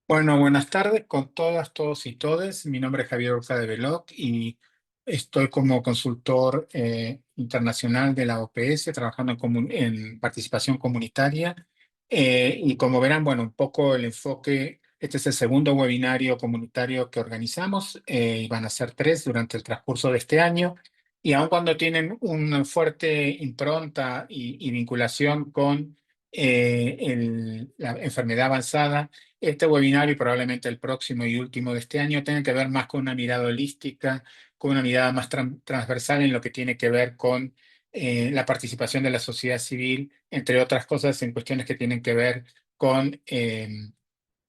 Bueno, buenas tardes con todas, todos y todes. Mi nombre es Javier Urza de Veloc y estoy como consultor internacional de la OPS, trabajando en participación comunitaria. Y como verán, bueno, un poco el enfoque, este es el segundo webinario comunitario que organizamos, y van a ser tres durante el transcurso de este año. Y aun cuando tienen una fuerte impronta y vinculación con la enfermedad avanzada, este webinar y probablemente el próximo y último de este año tienen que ver más con una mirada holística, con una mirada más transversal en lo que tiene que ver con la participación de la sociedad civil, entre otras cosas en cuestiones que tienen que ver con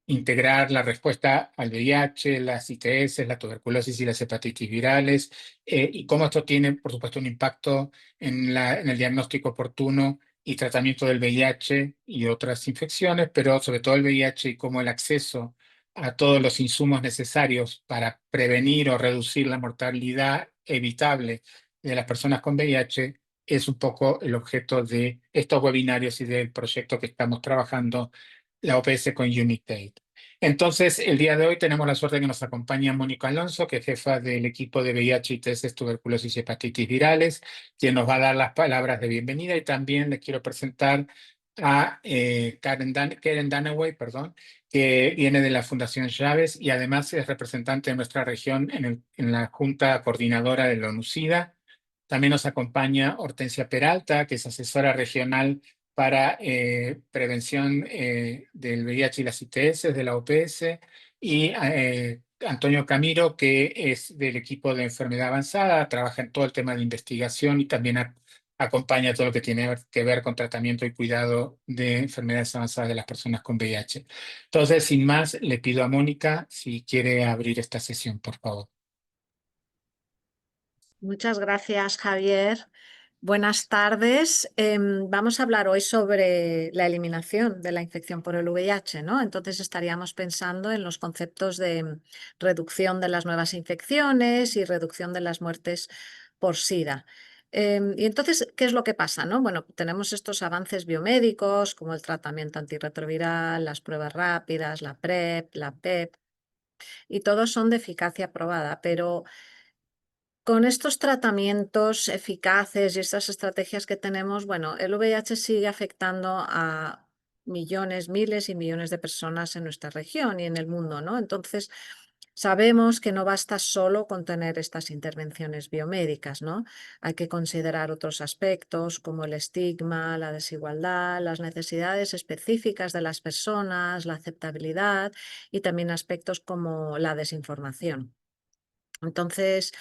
integrar la respuesta al VIH, las ITS, la tuberculosis y las hepatitis virales, y cómo esto tiene, por supuesto, un impacto en el diagnóstico oportuno y tratamiento del VIH y otras infecciones, pero sobre todo el VIH y cómo el acceso a todos los insumos necesarios para prevenir o reducir la mortalidad evitable de las personas con VIH es un poco el objeto de estos webinarios y del proyecto que estamos trabajando la OPS con Unitaid. Entonces, el día de hoy tenemos la suerte de que nos acompaña Mónica Alonso, que es jefa del equipo de VIH, ITS, tuberculosis y hepatitis virales, quien nos va a dar las palabras de bienvenida. Y también les quiero presentar a Karen Danaway, perdón, que viene de la Fundación Llaves y además es representante de nuestra región en la Junta Coordinadora de la ONU-SIDA. También nos acompaña Hortensia Peralta, que es asesora regional para prevención del VIH y las ITS de la OPS, y Antonio Camiro, que es del equipo de enfermedad avanzada, trabaja en todo el tema de investigación y también acompaña todo lo que tiene que ver con tratamiento y cuidado de enfermedades avanzadas de las personas con VIH. Entonces, sin más, le pido a Mónica si quiere abrir esta sesión, por favor. Muchas gracias, Javier. Buenas tardes. Vamos a hablar hoy sobre la eliminación de la infección por el VIH, ¿no? Entonces estaríamos pensando en los conceptos de reducción de las nuevas infecciones y reducción de las muertes por SIDA. Y entonces, ¿qué es lo que pasa, no? Bueno, tenemos estos avances biomédicos como el tratamiento antirretroviral, las pruebas rápidas, la PrEP, la PEP, y todos son de eficacia probada, pero con estos tratamientos eficaces y estas estrategias que tenemos, bueno, el VIH sigue afectando a millones, miles y millones de personas en nuestra región y en el mundo, ¿no? Entonces, sabemos que no basta solo con tener estas intervenciones biomédicas, ¿no? Hay que considerar otros aspectos como el estigma, la desigualdad, las necesidades específicas de las personas, la aceptabilidad y también aspectos como la desinformación. Entonces,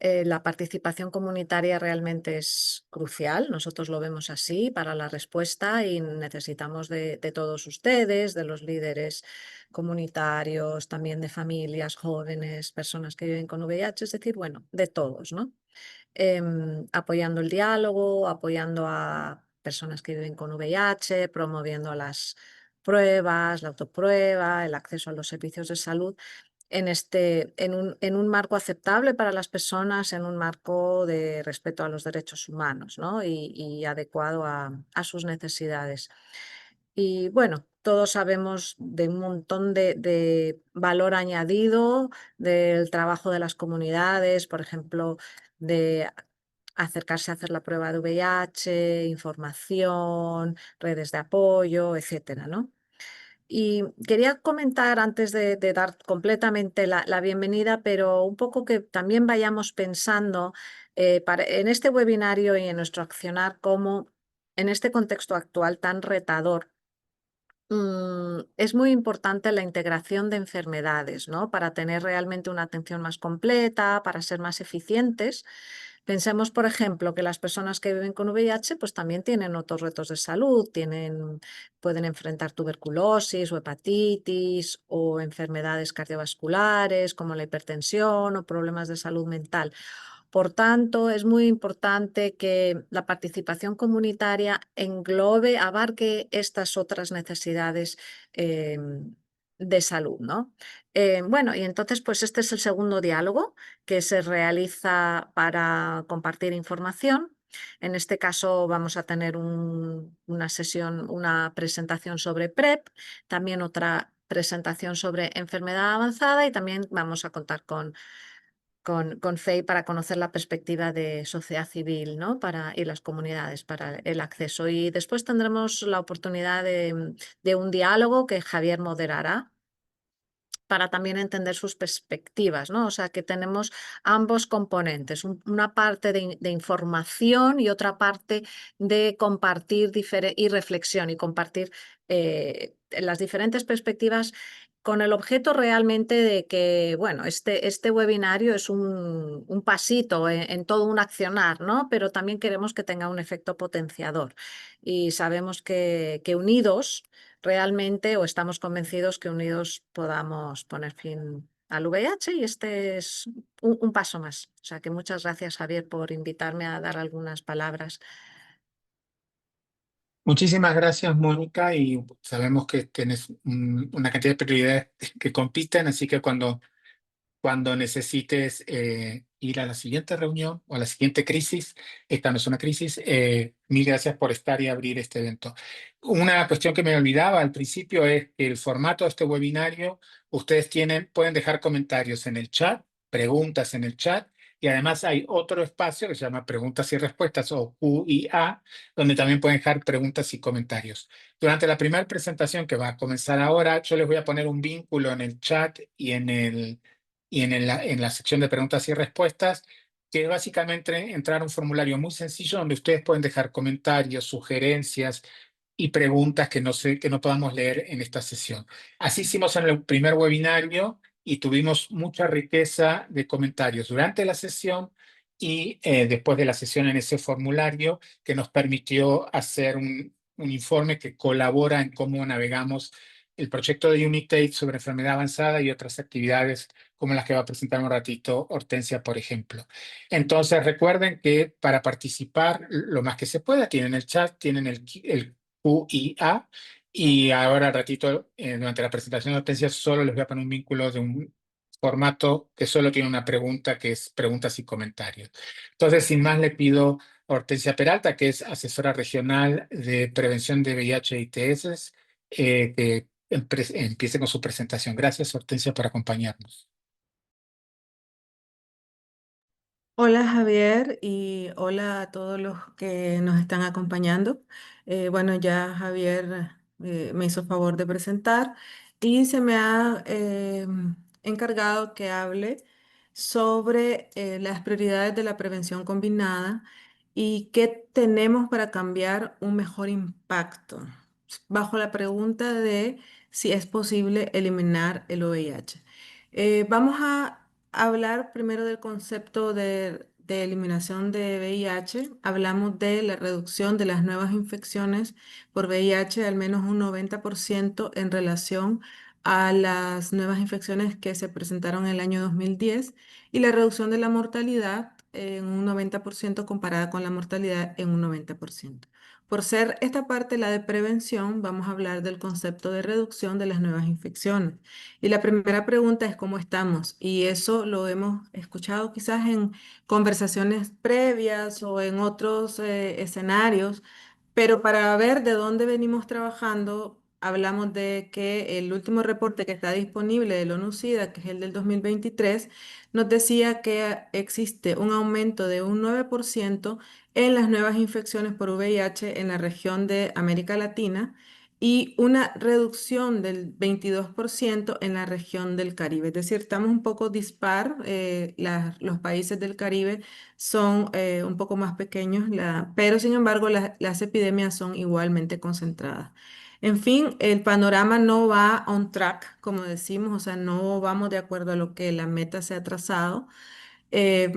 la participación comunitaria realmente es crucial. Nosotros lo vemos así para la respuesta y necesitamos de todos ustedes, de los líderes comunitarios, también de familias, jóvenes, personas que viven con VIH, es decir, bueno, de todos, ¿no? Apoyando el diálogo, apoyando a personas que viven con VIH, promoviendo las pruebas, la autoprueba, el acceso a los servicios de salud en un marco aceptable para las personas, en un marco de respeto a los derechos humanos, ¿no? Y adecuado a sus necesidades. Y bueno, todos sabemos de un montón de valor añadido del trabajo de las comunidades, por ejemplo, de acercarse a hacer la prueba de VIH, información, redes de apoyo, etcétera, ¿no? Y quería comentar antes de dar completamente la bienvenida, pero un poco que también vayamos pensando en este webinario y en nuestro accionar cómo en este contexto actual tan retador, es muy importante la integración de enfermedades, ¿no? Para tener realmente una atención más completa, para ser más eficientes. Pensemos, por ejemplo, que las personas que viven con VIH pues también tienen otros retos de salud, pueden enfrentar tuberculosis o hepatitis o enfermedades cardiovasculares como la hipertensión o problemas de salud mental. Por tanto, es muy importante que la participación comunitaria englobe, abarque estas otras necesidades de salud, ¿no? Bueno, y entonces, pues este es el segundo diálogo que se realiza para compartir información. En este caso vamos a tener una sesión, una presentación sobre PrEP, también otra presentación sobre enfermedad avanzada y también vamos a contar con FEI para conocer la perspectiva de sociedad civil, ¿no? Y las comunidades para el acceso. Y después tendremos la oportunidad de un diálogo que Javier moderará para también entender sus perspectivas, ¿no? O sea, que tenemos ambos componentes, una parte de información y otra parte de compartir y reflexión y compartir las diferentes perspectivas con el objeto realmente de que, bueno, este webinario es un pasito en todo un accionar, ¿no? Pero también queremos que tenga un efecto potenciador y sabemos que unidos realmente, o estamos convencidos que unidos podamos poner fin al VIH y este es un paso más. O sea que muchas gracias, Javier, por invitarme a dar algunas palabras. Muchísimas gracias, Mónica, y sabemos que tienes una cantidad de prioridades que compiten, así que cuando necesites ir a la siguiente reunión o a la siguiente crisis, esta no es una crisis, mil gracias por estar y abrir este evento. Una cuestión que me olvidaba al principio es que el formato de este webinario, ustedes pueden dejar comentarios en el chat, preguntas en el chat, y además hay otro espacio que se llama preguntas y respuestas o Q&A, donde también pueden dejar preguntas y comentarios. Durante la primera presentación que va a comenzar ahora, yo les voy a poner un vínculo en el chat y en la sección de preguntas y respuestas, que es básicamente entrar a un formulario muy sencillo donde ustedes pueden dejar comentarios, sugerencias y preguntas que no podamos leer en esta sesión. Así hicimos en el primer webinario y tuvimos mucha riqueza de comentarios durante la sesión y después de la sesión en ese formulario que nos permitió hacer un informe que colabora en cómo navegamos el proyecto de UNITAID sobre enfermedad avanzada y otras actividades como las que va a presentar un ratito Hortensia, por ejemplo. Entonces, recuerden que para participar lo más que se pueda, tienen el chat, tienen el QIA, y ahora al ratito, durante la presentación de Hortensia, solo les voy a poner un vínculo de un formato que solo tiene una pregunta, que es preguntas y comentarios. Entonces, sin más, le pido a Hortensia Peralta, que es asesora regional de prevención de VIH y ITS, que empiece con su presentación. Gracias, Hortensia, por acompañarnos. Hola Javier y hola a todos los que nos están acompañando. Bueno, ya Javier me hizo favor de presentar y se me ha encargado que hable sobre las prioridades de la prevención combinada y qué tenemos para cambiar un mejor impacto, bajo la pregunta de si es posible eliminar el VIH. Vamos a hablar primero del concepto de eliminación de VIH. Hablamos de la reducción de las nuevas infecciones por VIH al menos un 90% en relación a las nuevas infecciones que se presentaron en el año 2010 y la reducción de la mortalidad en un 90% comparada con la mortalidad en un 90%. Por ser esta parte la de prevención, vamos a hablar del concepto de reducción de las nuevas infecciones. Y la primera pregunta es cómo estamos. Y eso lo hemos escuchado quizás en conversaciones previas o en otros escenarios, pero para ver de dónde venimos trabajando, hablamos de que el último reporte que está disponible del ONU-SIDA, que es el del 2023, nos decía que existe un aumento de un 9% en las nuevas infecciones por VIH en la región de América Latina y una reducción del 22% en la región del Caribe. Es decir, estamos un poco dispar. Los países del Caribe son un poco más pequeños, pero sin embargo las epidemias son igualmente concentradas. En fin, el panorama no va on track, como decimos, o sea, no vamos de acuerdo a lo que la meta se ha trazado. eh,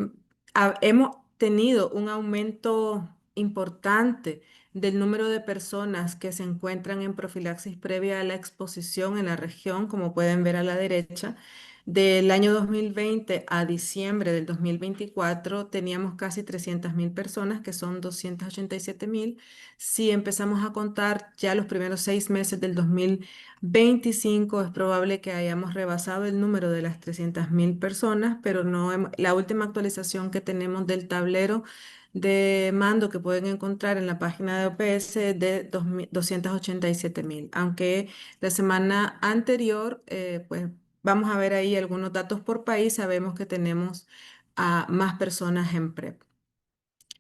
Hemos tenido un aumento importante del número de personas que se encuentran en profilaxis previa a la exposición en la región, como pueden ver a la derecha. Del año 2020 a diciembre del 2024 teníamos casi 300.000 personas, que son 287.000. Si empezamos a contar ya los primeros 6 meses del 2025, es probable que hayamos rebasado el número de las 300.000 personas, pero no la última actualización que tenemos del tablero de mando que pueden encontrar en la página de OPS es de 287.000, aunque la semana anterior, pues vamos a ver ahí algunos datos por país, sabemos que tenemos a más personas en PrEP.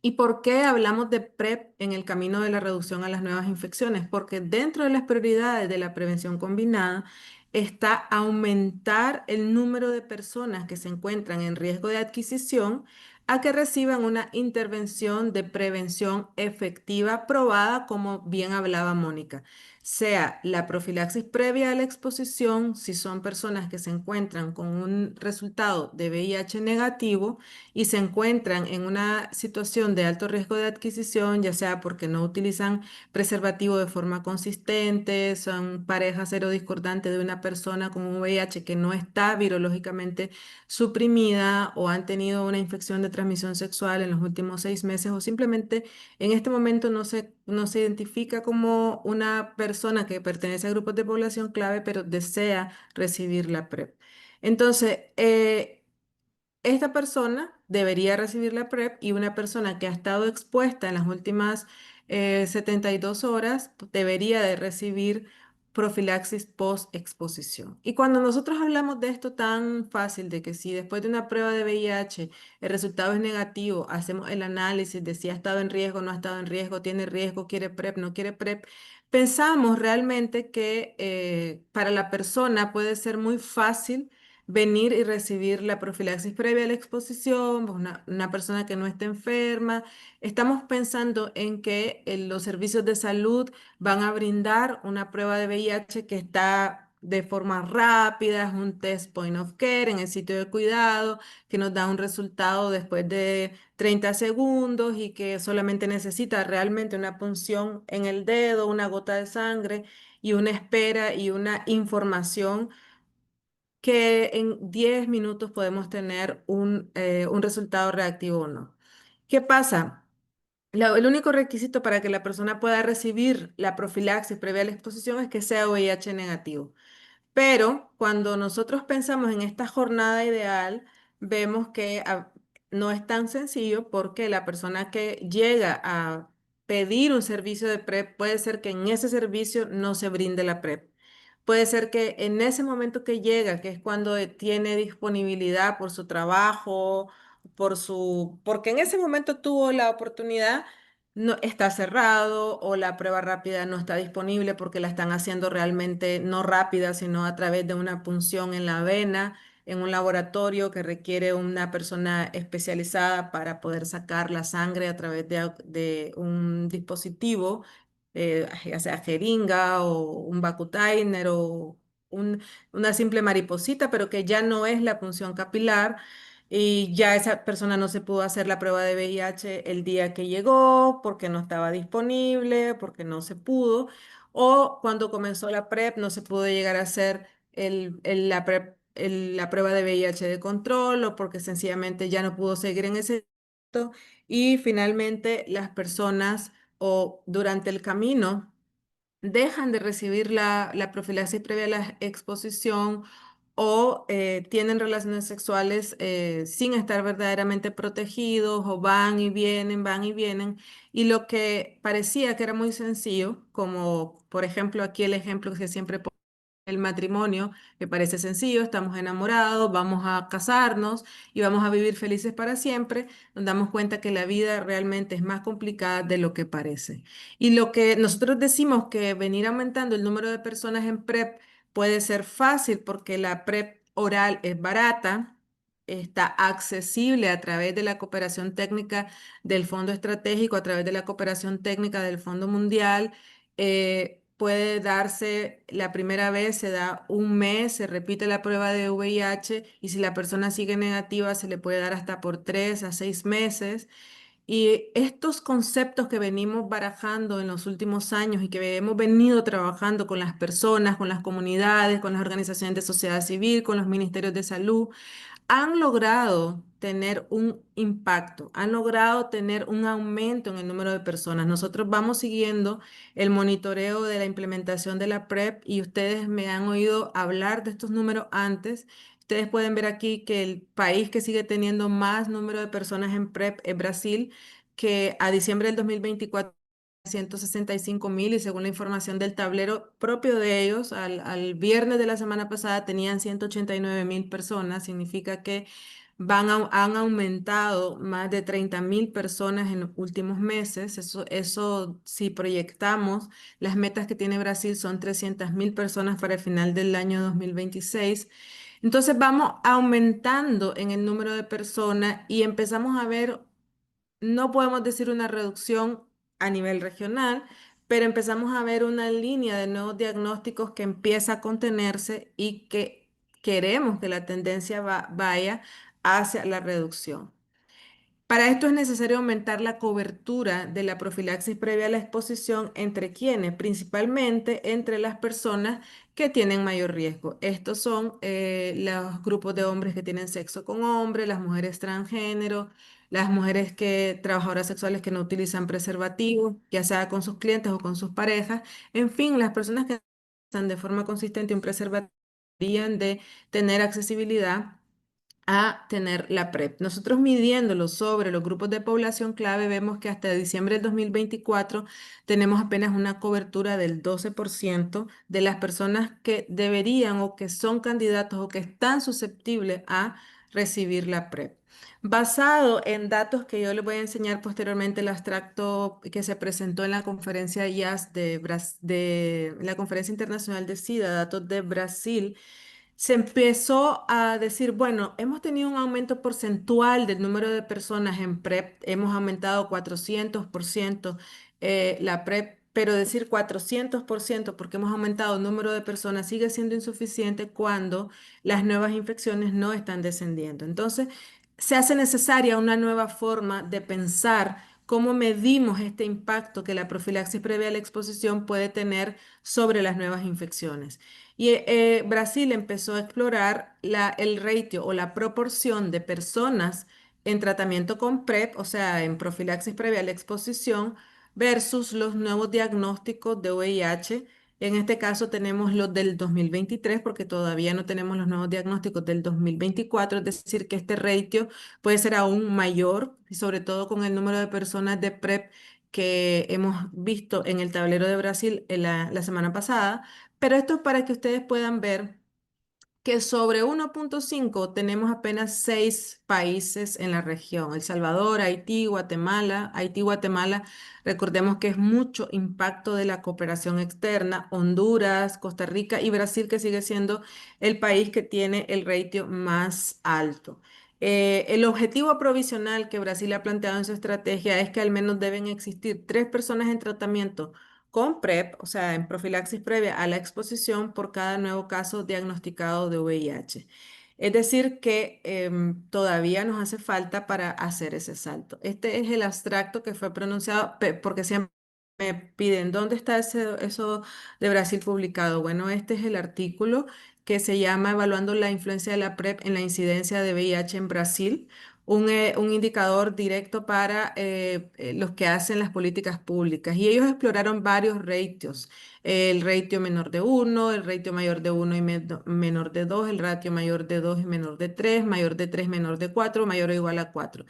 ¿Y por qué hablamos de PrEP en el camino de la reducción a las nuevas infecciones? Porque dentro de las prioridades de la prevención combinada está aumentar el número de personas que se encuentran en riesgo de adquisición a que reciban una intervención de prevención efectiva probada, como bien hablaba Mónica, sea la profilaxis previa a la exposición, si son personas que se encuentran con un resultado de VIH negativo y se encuentran en una situación de alto riesgo de adquisición, ya sea porque no utilizan preservativo de forma consistente, son parejas serodiscordantes de una persona con un VIH que no está virológicamente suprimida o han tenido una infección de transmisión sexual en los últimos 6 meses o simplemente en este momento no se identifica como una persona que pertenece a grupos de población clave, pero desea recibir la PrEP. Entonces, esta persona debería recibir la PrEP y una persona que ha estado expuesta en las últimas 72 horas debería de recibir profilaxis post-exposición. Y cuando nosotros hablamos de esto tan fácil, de que si después de una prueba de VIH el resultado es negativo, hacemos el análisis de si ha estado en riesgo, no ha estado en riesgo, tiene riesgo, quiere PrEP, no quiere PrEP, pensamos realmente que para la persona puede ser muy fácil venir y recibir la profilaxis previa a la exposición, pues una persona que no esté enferma. Estamos pensando en que los servicios de salud van a brindar una prueba de VIH que está de forma rápida, es un test point of care en el sitio de cuidado, que nos da un resultado después de 30 segundos y que solamente necesita realmente una punción en el dedo, una gota de sangre y una espera y una información que en 10 minutos podemos tener un resultado reactivo o no. ¿Qué pasa? El único requisito para que la persona pueda recibir la profilaxis previa a la exposición es que sea VIH negativo. Pero cuando nosotros pensamos en esta jornada ideal, vemos que no es tan sencillo porque la persona que llega a pedir un servicio de PrEP puede ser que en ese servicio no se brinde la PrEP. Puede ser que en ese momento que llega, que es cuando tiene disponibilidad por su trabajo, porque en ese momento tuvo la oportunidad, no está cerrado o la prueba rápida no está disponible porque la están haciendo realmente no rápida, sino a través de una punción en la vena, en un laboratorio que requiere una persona especializada para poder sacar la sangre a través de un dispositivo, ya sea jeringa o un vacutainer o una simple mariposita, pero que ya no es la punción capilar y ya esa persona no se pudo hacer la prueba de VIH el día que llegó porque no estaba disponible, porque no se pudo, o cuando comenzó la PrEP no se pudo llegar a hacer la PrEP, la prueba de VIH de control o porque sencillamente ya no pudo seguir en ese momento. Y finalmente las personas o durante el camino dejan de recibir la profilaxis previa a la exposición o tienen relaciones sexuales sin estar verdaderamente protegidos o van y vienen, van y vienen. Y lo que parecía que era muy sencillo, como por ejemplo aquí el ejemplo que siempre el matrimonio, que parece sencillo, estamos enamorados, vamos a casarnos y vamos a vivir felices para siempre, nos damos cuenta que la vida realmente es más complicada de lo que parece. Y lo que nosotros decimos que venir aumentando el número de personas en PrEP puede ser fácil porque la PrEP oral es barata, está accesible a través de la cooperación técnica del Fondo Estratégico, a través de la cooperación técnica del Fondo Mundial. Puede darse la primera vez, se da un mes, se repite la prueba de VIH y si la persona sigue negativa se le puede dar hasta por 3 a 6 meses. Y estos conceptos que venimos barajando en los últimos años y que hemos venido trabajando con las personas, con las comunidades, con las organizaciones de sociedad civil, con los ministerios de salud, han logrado tener un impacto, han logrado tener un aumento en el número de personas. Nosotros vamos siguiendo el monitoreo de la implementación de la PrEP y ustedes me han oído hablar de estos números antes. Ustedes pueden ver aquí que el país que sigue teniendo más número de personas en PrEP es Brasil, que a diciembre del 2024 165.000 y según la información del tablero propio de ellos, al viernes de la semana pasada tenían 189.000 personas, significa que han aumentado más de 30.000 personas en los últimos meses. Eso, si proyectamos, las metas que tiene Brasil son 300.000 personas para el final del año 2026. Entonces vamos aumentando en el número de personas y empezamos a ver, no podemos decir una reducción a nivel regional, pero empezamos a ver una línea de nuevos diagnósticos que empieza a contenerse y que queremos que la tendencia vaya hacia la reducción. Para esto es necesario aumentar la cobertura de la profilaxis previa a la exposición entre quienes, principalmente entre las personas que tienen mayor riesgo. Estos son los grupos de hombres que tienen sexo con hombres, las mujeres transgénero, las mujeres trabajadoras sexuales que no utilizan preservativos, ya sea con sus clientes o con sus parejas. En fin, las personas que usan de forma consistente un preservativo deberían de tener accesibilidad a tener la PrEP. Nosotros midiéndolo sobre los grupos de población clave, vemos que hasta diciembre del 2024 tenemos apenas una cobertura del 12% de las personas que deberían o que son candidatos o que están susceptibles a recibir la PrEP. Basado en datos que yo les voy a enseñar posteriormente, el abstracto que se presentó en la conferencia IAS de la Conferencia Internacional de SIDA, datos de Brasil, se empezó a decir, bueno, hemos tenido un aumento porcentual del número de personas en PrEP, hemos aumentado 400% la PrEP, pero decir 400% porque hemos aumentado el número de personas sigue siendo insuficiente cuando las nuevas infecciones no están descendiendo. Entonces, se hace necesaria una nueva forma de pensar cómo medimos este impacto que la profilaxis previa a la exposición puede tener sobre las nuevas infecciones. Y Brasil empezó a explorar el ratio o la proporción de personas en tratamiento con PrEP, o sea, en profilaxis previa a la exposición, versus los nuevos diagnósticos de VIH. En este caso tenemos los del 2023 porque todavía no tenemos los nuevos diagnósticos del 2024, es decir, que este ratio puede ser aún mayor, y sobre todo con el número de personas de PrEP que hemos visto en el tablero de Brasil la semana pasada. Pero esto es para que ustedes puedan ver que sobre 1,5 tenemos apenas 6 países en la región: El Salvador, Haití, Guatemala. Haití, Guatemala, recordemos que es mucho impacto de la cooperación externa. Honduras, Costa Rica y Brasil, que sigue siendo el país que tiene el ratio más alto. El objetivo provisional que Brasil ha planteado en su estrategia es que al menos deben existir 3 personas en tratamiento con PrEP, o sea, en profilaxis previa a la exposición por cada nuevo caso diagnosticado de VIH. Es decir, que todavía nos hace falta para hacer ese salto. Este es el abstracto que fue pronunciado, porque siempre me piden, ¿dónde está eso de Brasil publicado? Bueno, este es el artículo que se llama Evaluando la influencia de la PrEP en la incidencia de VIH en Brasil, un indicador directo para los que hacen las políticas públicas. Y ellos exploraron varios ratios: el ratio menor de 1, el ratio mayor de 1 y menor de 2, el ratio mayor de 2 y menor de 3, mayor de 3, menor de 4, mayor o igual a 4.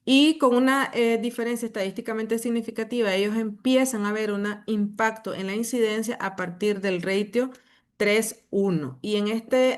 Y con una diferencia estadísticamente significativa, ellos empiezan a ver un impacto en la incidencia a partir del ratio 3:1. Y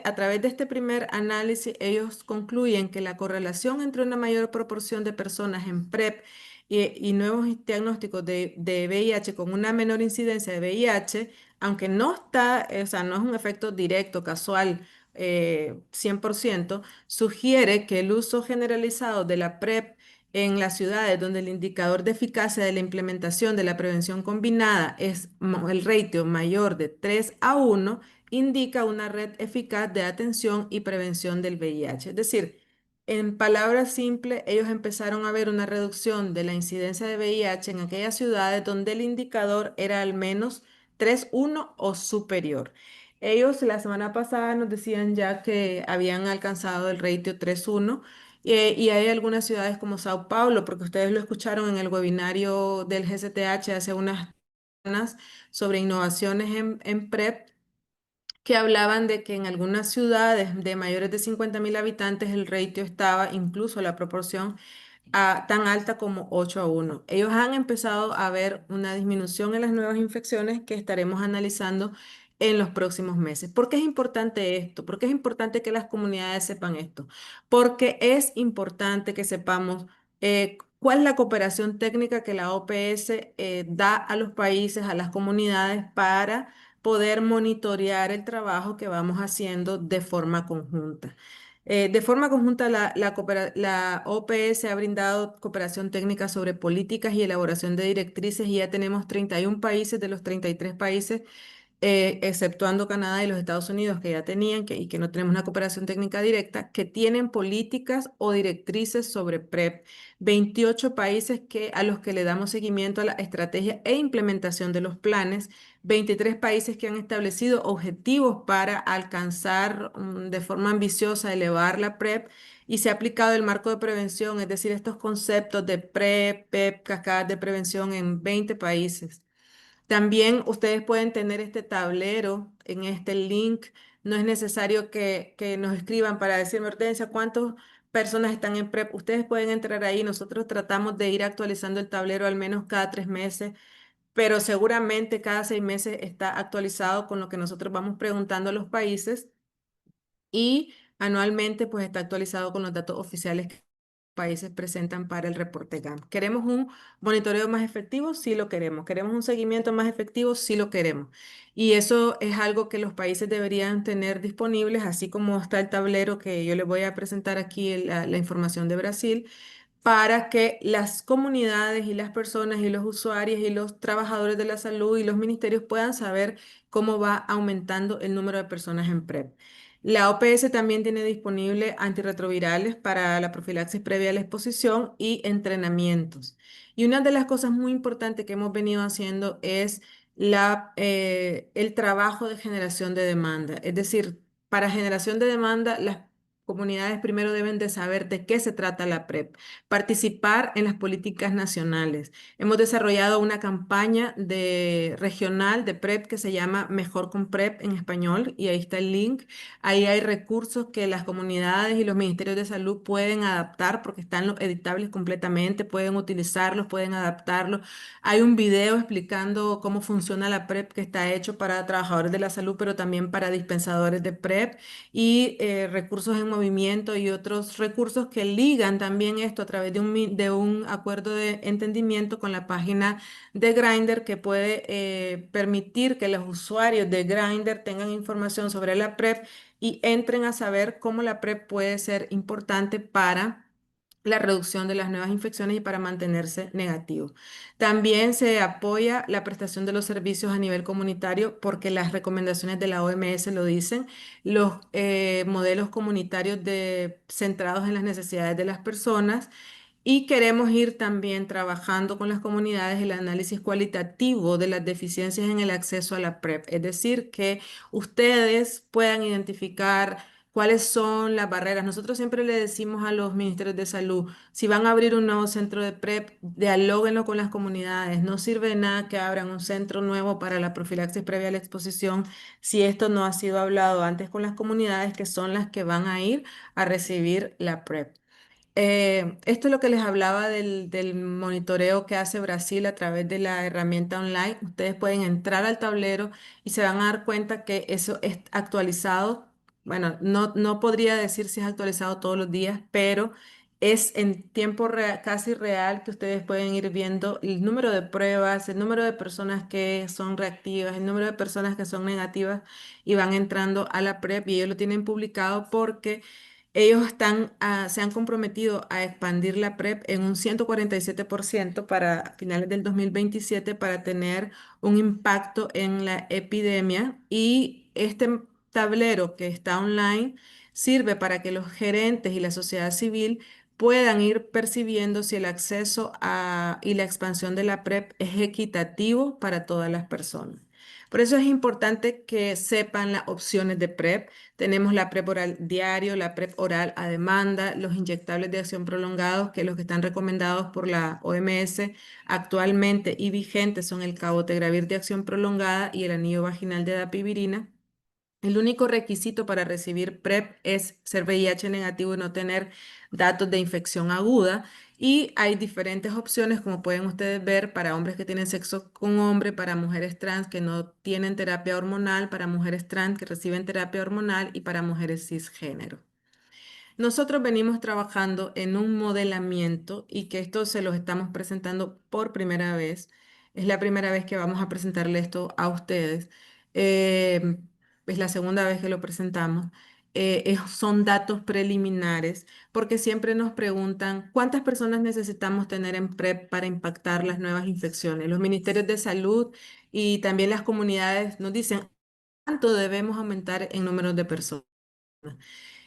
a través de este primer análisis, ellos concluyen que la correlación entre una mayor proporción de personas en PrEP y nuevos diagnósticos de VIH con una menor incidencia de VIH, aunque no está, o sea, no es un efecto directo, casual, 100%, sugiere que el uso generalizado de la PrEP en las ciudades donde el indicador de eficacia de la implementación de la prevención combinada es el ratio mayor de 3:1, indica una red eficaz de atención y prevención del VIH. Es decir, En palabras simples, ellos empezaron a ver una reducción de la incidencia de VIH en aquellas ciudades donde el indicador era al menos 3,1 o superior. Ellos la semana pasada nos decían ya que habían alcanzado el ratio 3,1 y hay algunas ciudades como Sao Paulo, porque ustedes lo escucharon en el webinario del GCTH hace unas semanas sobre innovaciones en PrEP, que hablaban de que en algunas ciudades de mayores de 50.000 habitantes el ratio estaba, incluso la proporción, tan alta como 8-1. Ellos han empezado a ver una disminución en las nuevas infecciones que estaremos analizando en los próximos meses. ¿Por qué es importante esto? ¿Por qué es importante que las comunidades sepan esto? Porque es importante que sepamos cuál es la cooperación técnica que la OPS da a los países, a las comunidades para poder monitorear el trabajo que vamos haciendo de forma conjunta. De forma conjunta, la OPS ha brindado cooperación técnica sobre políticas y elaboración de directrices y ya tenemos 31 países de los 33 países, exceptuando Canadá y los Estados Unidos, que ya tenían y que no tenemos una cooperación técnica directa, que tienen políticas o directrices sobre PrEP. 28 países a los que le damos seguimiento a la estrategia e implementación de los planes. 23 países que han establecido objetivos para alcanzar de forma ambiciosa, elevar la PrEP. Y se ha aplicado el marco de prevención, es decir, estos conceptos de PrEP, PEP, cascadas de prevención en 20 países. También ustedes pueden tener este tablero en este link. No es necesario que nos escriban para decirme, Hortensia, ¿cuántas personas están en PrEP? Ustedes pueden entrar ahí. Nosotros tratamos de ir actualizando el tablero al menos cada 3 meses, pero seguramente cada 6 meses está actualizado con lo que nosotros vamos preguntando a los países y anualmente pues está actualizado con los datos oficiales que los países presentan para el reporte GAM. ¿Queremos un monitoreo más efectivo? Sí lo queremos. ¿Queremos un seguimiento más efectivo? Sí lo queremos. Y eso es algo que los países deberían tener disponibles, así como está el tablero que yo les voy a presentar aquí, la información de Brasil, para que las comunidades y las personas y los usuarios y los trabajadores de la salud y los ministerios puedan saber cómo va aumentando el número de personas en PrEP. La OPS también tiene disponible antirretrovirales para la profilaxis previa a la exposición y entrenamientos. Y una de las cosas muy importantes que hemos venido haciendo es el trabajo de generación de demanda. Es decir, para generación de demanda, las comunidades primero deben de saber de qué se trata la PrEP, participar en las políticas nacionales. Hemos desarrollado una campaña regional de PrEP que se llama Mejor con PrEP en español y ahí está el link. Ahí hay recursos que las comunidades y los ministerios de salud pueden adaptar porque están los editables completamente, pueden utilizarlos, pueden adaptarlos. Hay un video explicando cómo funciona la PrEP que está hecho para trabajadores de la salud, pero también para dispensadores de PrEP y recursos en movimiento y otros recursos que ligan también esto a través de un acuerdo de entendimiento con la página de Grindr que puede permitir que los usuarios de Grindr tengan información sobre la PrEP y entren a saber cómo la PrEP puede ser importante para la reducción de las nuevas infecciones y para mantenerse negativo. También se apoya la prestación de los servicios a nivel comunitario porque las recomendaciones de la OMS lo dicen. Los modelos comunitarios centrados en las necesidades de las personas y queremos ir también trabajando con las comunidades el análisis cualitativo de las deficiencias en el acceso a la PrEP, es decir, que ustedes puedan identificar cuáles son las barreras. Nosotros siempre le decimos a los ministerios de salud, si van a abrir un nuevo centro de PrEP, dialóguenlo con las comunidades. No sirve de nada que abran un centro nuevo para la profilaxis previa a la exposición si esto no ha sido hablado antes con las comunidades que son las que van a ir a recibir la PrEP. Esto es lo que les hablaba del monitoreo que hace Brasil a través de la herramienta online. Ustedes pueden entrar al tablero y se van a dar cuenta que eso es actualizado. Bueno, no podría decir si es actualizado todos los días, pero es en tiempo casi real que ustedes pueden ir viendo el número de pruebas, el número de personas que son reactivas, el número de personas que son negativas y van entrando a la PrEP y ellos lo tienen publicado porque ellos se han comprometido a expandir la PrEP en un 147% para finales del 2027 para tener un impacto en la epidemia y este tablero que está online sirve para que los gerentes y la sociedad civil puedan ir percibiendo si el acceso y la expansión de la PrEP es equitativo para todas las personas. Por eso es importante que sepan las opciones de PrEP. Tenemos la PrEP oral diario, la PrEP oral a demanda, los inyectables de acción prolongados, que los que están recomendados por la OMS actualmente y vigentes son el cabotegravir de acción prolongada y el anillo vaginal de dapivirina. El único requisito para recibir PrEP es ser VIH negativo y no tener datos de infección aguda. Y hay diferentes opciones, como pueden ustedes ver, para hombres que tienen sexo con hombre, para mujeres trans que no tienen terapia hormonal, para mujeres trans que reciben terapia hormonal y para mujeres cisgénero. Nosotros venimos trabajando en un modelamiento y que esto se los estamos presentando por primera vez. Es la primera vez que vamos a presentarle esto a ustedes. Eh, es la segunda vez que lo presentamos. Son datos preliminares porque siempre nos preguntan cuántas personas necesitamos tener en PrEP para impactar las nuevas infecciones. Los ministerios de salud y también las comunidades nos dicen cuánto debemos aumentar en números de personas.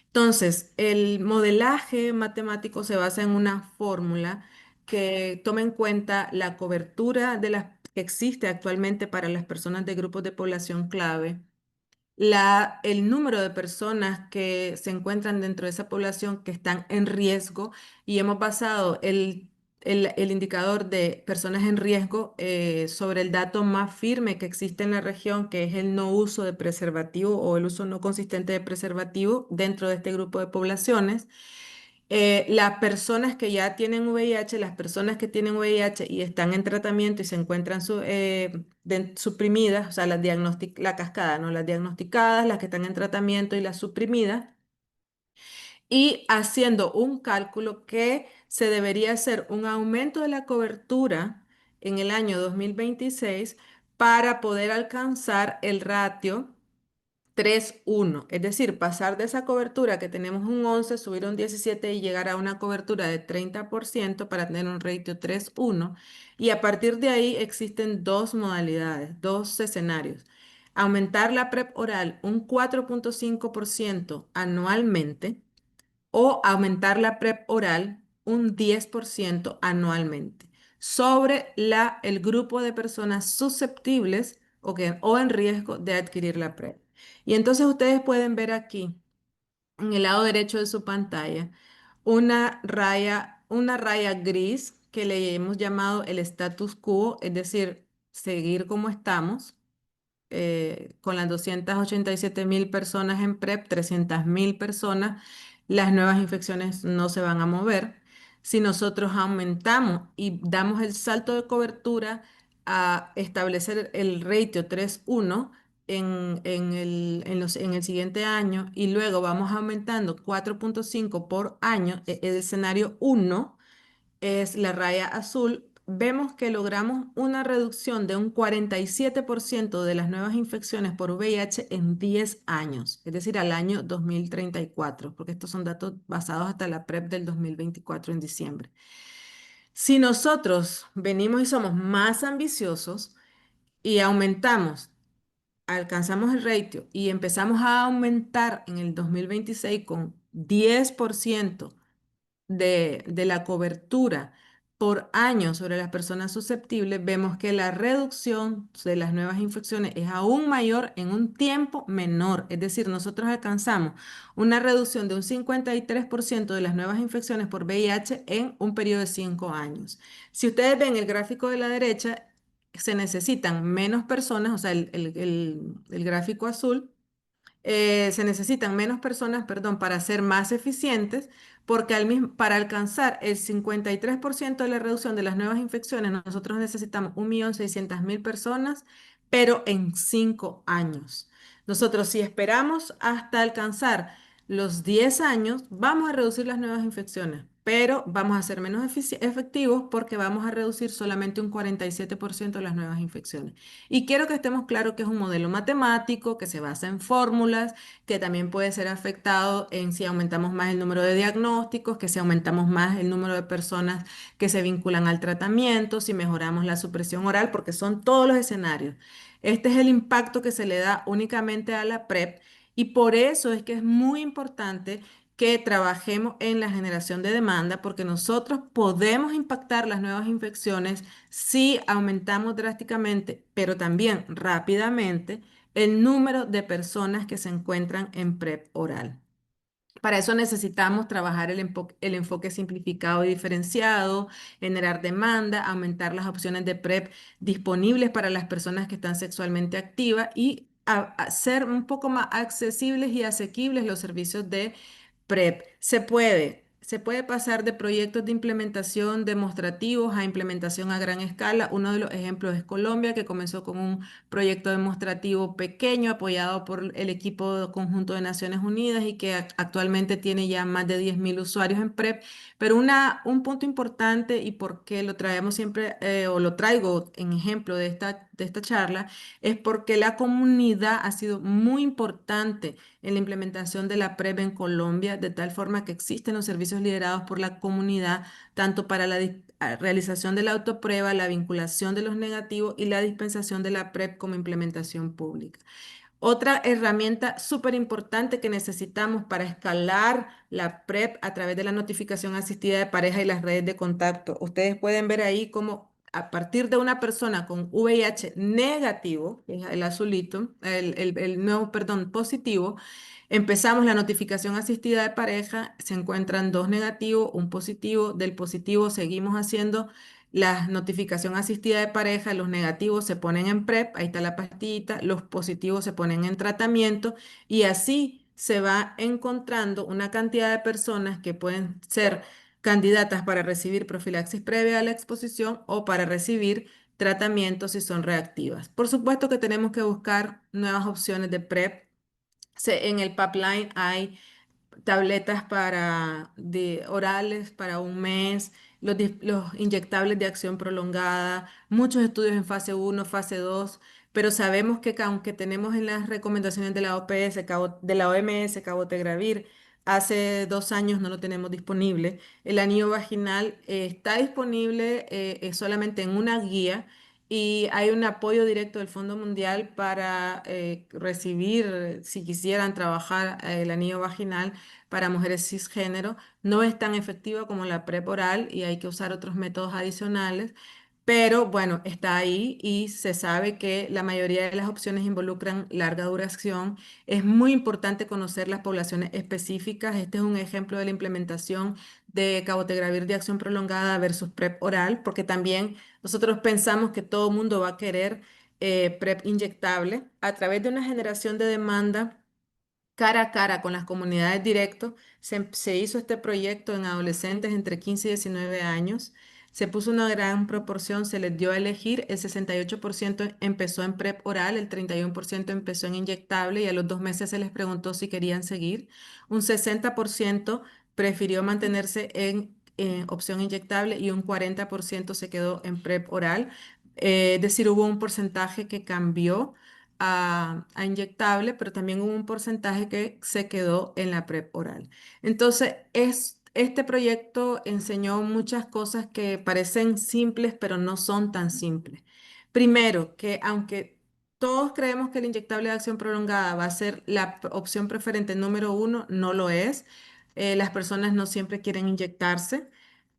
Entonces, el modelaje matemático se basa en una fórmula que toma en cuenta la cobertura que existe actualmente para las personas de grupos de población clave, el número de personas que se encuentran dentro de esa población que están en riesgo y hemos basado el indicador de personas en riesgo sobre el dato más firme que existe en la región, que es el no uso de preservativo o el uso no consistente de preservativo dentro de este grupo de poblaciones. Las personas que ya tienen VIH, las personas que tienen VIH y están en tratamiento y se encuentran suprimidas, o sea, la cascada, ¿no? Las diagnosticadas, las que están en tratamiento y las suprimidas, y haciendo un cálculo que se debería hacer un aumento de la cobertura en el año 2026 para poder alcanzar el ratio 3,1, es decir, pasar de esa cobertura que tenemos un 11, subir un 17 y llegar a una cobertura de 30% para tener un ratio 3,1. Y a partir de ahí existen dos modalidades, dos escenarios. Aumentar la PrEP oral un 4,5% anualmente o aumentar la PrEP oral un 10% anualmente sobre el grupo de personas susceptibles o en riesgo de adquirir la PrEP. Y entonces ustedes pueden ver aquí, en el lado derecho de su pantalla, una raya gris que le hemos llamado el status quo, es decir, seguir como estamos con las 287.000 personas en PrEP, 300.000 personas, las nuevas infecciones no se van a mover. Si nosotros aumentamos y damos el salto de cobertura a establecer el ratio 3,1 en el siguiente año y luego vamos aumentando 4,5 por año, el escenario 1 es la raya azul, vemos que logramos una reducción de un 47% de las nuevas infecciones por VIH en 10 años, es decir, al año 2034, porque estos son datos basados hasta la PrEP del 2024 en diciembre. Si nosotros venimos y somos más ambiciosos y alcanzamos el ratio y empezamos a aumentar en el 2026 con 10% de la cobertura por año sobre las personas susceptibles, vemos que la reducción de las nuevas infecciones es aún mayor en un tiempo menor. Es decir, nosotros alcanzamos una reducción de un 53% de las nuevas infecciones por VIH en un periodo de 5 años. Si ustedes ven el gráfico de la derecha, se necesitan menos personas, o sea, el gráfico azul se necesitan menos personas, perdón, para ser más eficientes, porque para alcanzar el 53% de la reducción de las nuevas infecciones, nosotros necesitamos 1.600.000 personas, pero en 5 años. Nosotros, si esperamos hasta alcanzar los 10 años, vamos a reducir las nuevas infecciones, pero vamos a ser menos efectivos porque vamos a reducir solamente un 47% de las nuevas infecciones. Y quiero que estemos claros que es un modelo matemático, que se basa en fórmulas, que también puede ser afectado en si aumentamos más el número de diagnósticos, que si aumentamos más el número de personas que se vinculan al tratamiento, si mejoramos la supresión oral, porque son todos los escenarios. Este es el impacto que se le da únicamente a la PrEP Y por eso es que es muy importante que trabajemos en la generación de demanda, porque nosotros podemos impactar las nuevas infecciones si aumentamos drásticamente, pero también rápidamente, el número de personas que se encuentran en PrEP oral. Para eso necesitamos trabajar el enfoque simplificado y diferenciado, generar demanda, aumentar las opciones de PrEP disponibles para las personas que están sexualmente activas y hacer un poco más accesibles y asequibles los servicios de PrEP. Se puede pasar de proyectos de implementación demostrativos a implementación a gran escala. Uno de los ejemplos es Colombia, que comenzó con un proyecto demostrativo pequeño apoyado por el equipo conjunto de Naciones Unidas y que actualmente tiene ya más de 10.000 usuarios en PrEP. Pero un punto importante y por qué lo traemos siempre o lo traigo en ejemplo de esta charla es porque la comunidad ha sido muy importante en la implementación de la PrEP en Colombia, de tal forma que existen los servicios liderados por la comunidad, tanto para la realización de la autoprueba, la vinculación de los negativos y la dispensación de la PrEP como implementación pública. Otra herramienta súper importante que necesitamos para escalar la PrEP a través de la notificación asistida de pareja y las redes de contacto. Ustedes pueden ver ahí cómo a partir de una persona con VIH negativo, que es el azulito, no, perdón, positivo, empezamos la notificación asistida de pareja, se encuentran dos negativos, un positivo, del positivo seguimos haciendo la notificación asistida de pareja, los negativos se ponen en PrEP, ahí está la pastillita, los positivos se ponen en tratamiento y así se va encontrando una cantidad de personas que pueden ser candidatas para recibir profilaxis previa a la exposición o para recibir tratamientos si son reactivas. Por supuesto que tenemos que buscar nuevas opciones de PrEP. En el pipeline hay tabletas orales para un mes, los inyectables de acción prolongada, muchos estudios en fase 1, fase 2, pero sabemos que aunque tenemos en las recomendaciones de la OPS, de la OMS, cabotegravir, hace 2 años no lo tenemos disponible. El anillo vaginal está disponible solamente en una guía y hay un apoyo directo del Fondo Mundial para recibir, si quisieran trabajar el anillo vaginal para mujeres cisgénero. No es tan efectiva como la PrEP oral y hay que usar otros métodos adicionales, pero bueno, está ahí y se sabe que la mayoría de las opciones involucran larga duración. Es muy importante conocer las poblaciones específicas. Este es un ejemplo de la implementación de cabotegravir de acción prolongada versus PrEP oral, porque también nosotros pensamos que todo el mundo va a querer PrEP inyectable a través de una generación de demanda cara a cara con las comunidades directos. Se hizo este proyecto en adolescentes entre 15 y 19 años. Se puso una gran proporción, se les dio a elegir, el 68% empezó en PrEP oral, el 31% empezó en inyectable y a los 2 meses se les preguntó si querían seguir. Un 60% prefirió mantenerse en opción inyectable y un 40% se quedó en PrEP oral. Es decir, hubo un porcentaje que cambió a inyectable, pero también hubo un porcentaje que se quedó en la PrEP oral. Entonces, este proyecto enseñó muchas cosas que parecen simples, pero no son tan simples. Primero, que aunque todos creemos que el inyectable de acción prolongada va a ser la opción preferente número uno, no lo es. Las personas no siempre quieren inyectarse,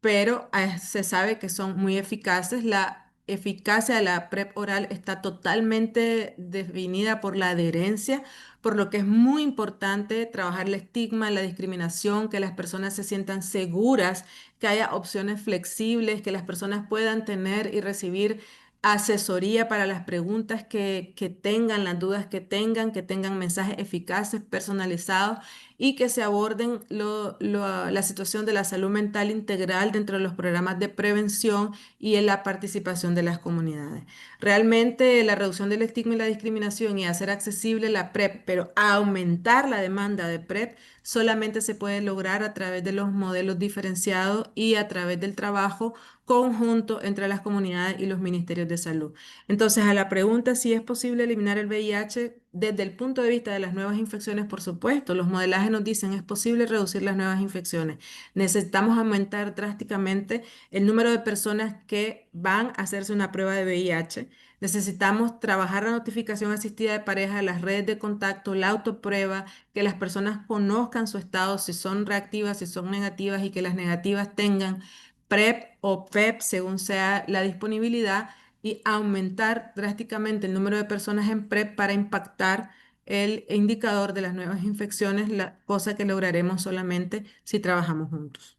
pero se sabe que son muy eficaces. La eficacia de la PrEP oral está totalmente definida por la adherencia, por lo que es muy importante trabajar el estigma, la discriminación, que las personas se sientan seguras, que haya opciones flexibles, que las personas puedan tener y recibir asesoría para las preguntas que tengan, las dudas que tengan mensajes eficaces, personalizados y que se aborden la situación de la salud mental integral dentro de los programas de prevención y en la participación de las comunidades. Realmente la reducción del estigma y la discriminación y hacer accesible la PrEP, pero aumentar la demanda de PrEP solamente se puede lograr a través de los modelos diferenciados y a través del trabajo conjunto entre las comunidades y los ministerios de salud. Entonces, a la pregunta si es posible eliminar el VIH desde el punto de vista de las nuevas infecciones, por supuesto, los modelajes nos dicen es posible reducir las nuevas infecciones. Necesitamos aumentar drásticamente el número de personas que van a hacerse una prueba de VIH. Necesitamos trabajar la notificación asistida de pareja, las redes de contacto, la autoprueba, que las personas conozcan su estado, si son reactivas, si son negativas y que las negativas tengan PrEP o PEP según sea la disponibilidad y aumentar drásticamente el número de personas en PrEP para impactar el indicador de las nuevas infecciones, la cosa que lograremos solamente si trabajamos juntos.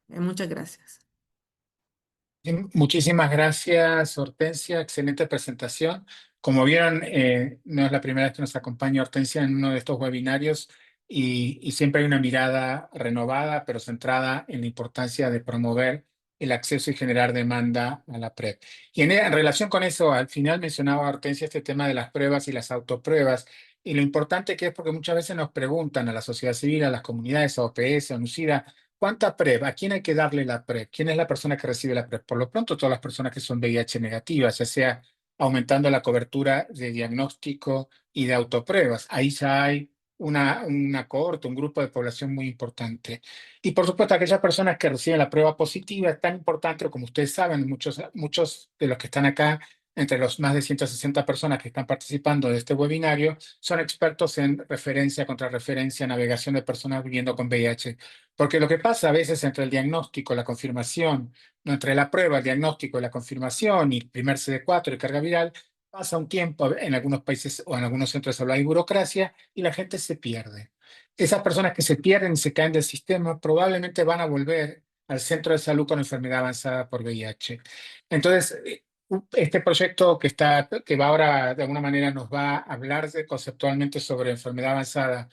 Muchas gracias. Muchísimas gracias, Hortensia. Excelente presentación. Como vieron, no es la primera vez que nos acompaña Hortensia en uno de estos webinarios y siempre hay una mirada renovada, pero centrada en la importancia de promover el acceso y generar demanda a la PrEP. Y en relación con eso, al final mencionaba Hortensia este tema de las pruebas y las autopruebas y lo importante que es porque muchas veces nos preguntan a la sociedad civil, a las comunidades, a OPS, a NUCIDA, ¿cuánta PrEP? ¿A quién hay que darle la PrEP? ¿Quién es la persona que recibe la PrEP? Por lo pronto, todas las personas que son VIH negativas, ya sea aumentando la cobertura de diagnóstico y de autopruebas. Ahí ya hay una cohorte, un grupo de población muy importante. Y por supuesto, aquellas personas que reciben la prueba positiva es tan importante, como ustedes saben, muchos de los que están acá, entre los más de 160 personas que están participando de este webinario, son expertos en referencia, contrarreferencia, navegación de personas viviendo con VIH. Porque lo que pasa a veces entre el diagnóstico, la confirmación, no entre la prueba, el diagnóstico y la confirmación y el primer CD4 y carga viral, pasa un tiempo en algunos países o en algunos centros de salud hay burocracia y la gente se pierde. Esas personas que se pierden y se caen del sistema probablemente van a volver al centro de salud con enfermedad avanzada por VIH. Entonces, este proyecto que va ahora de alguna manera nos va a hablar conceptualmente sobre enfermedad avanzada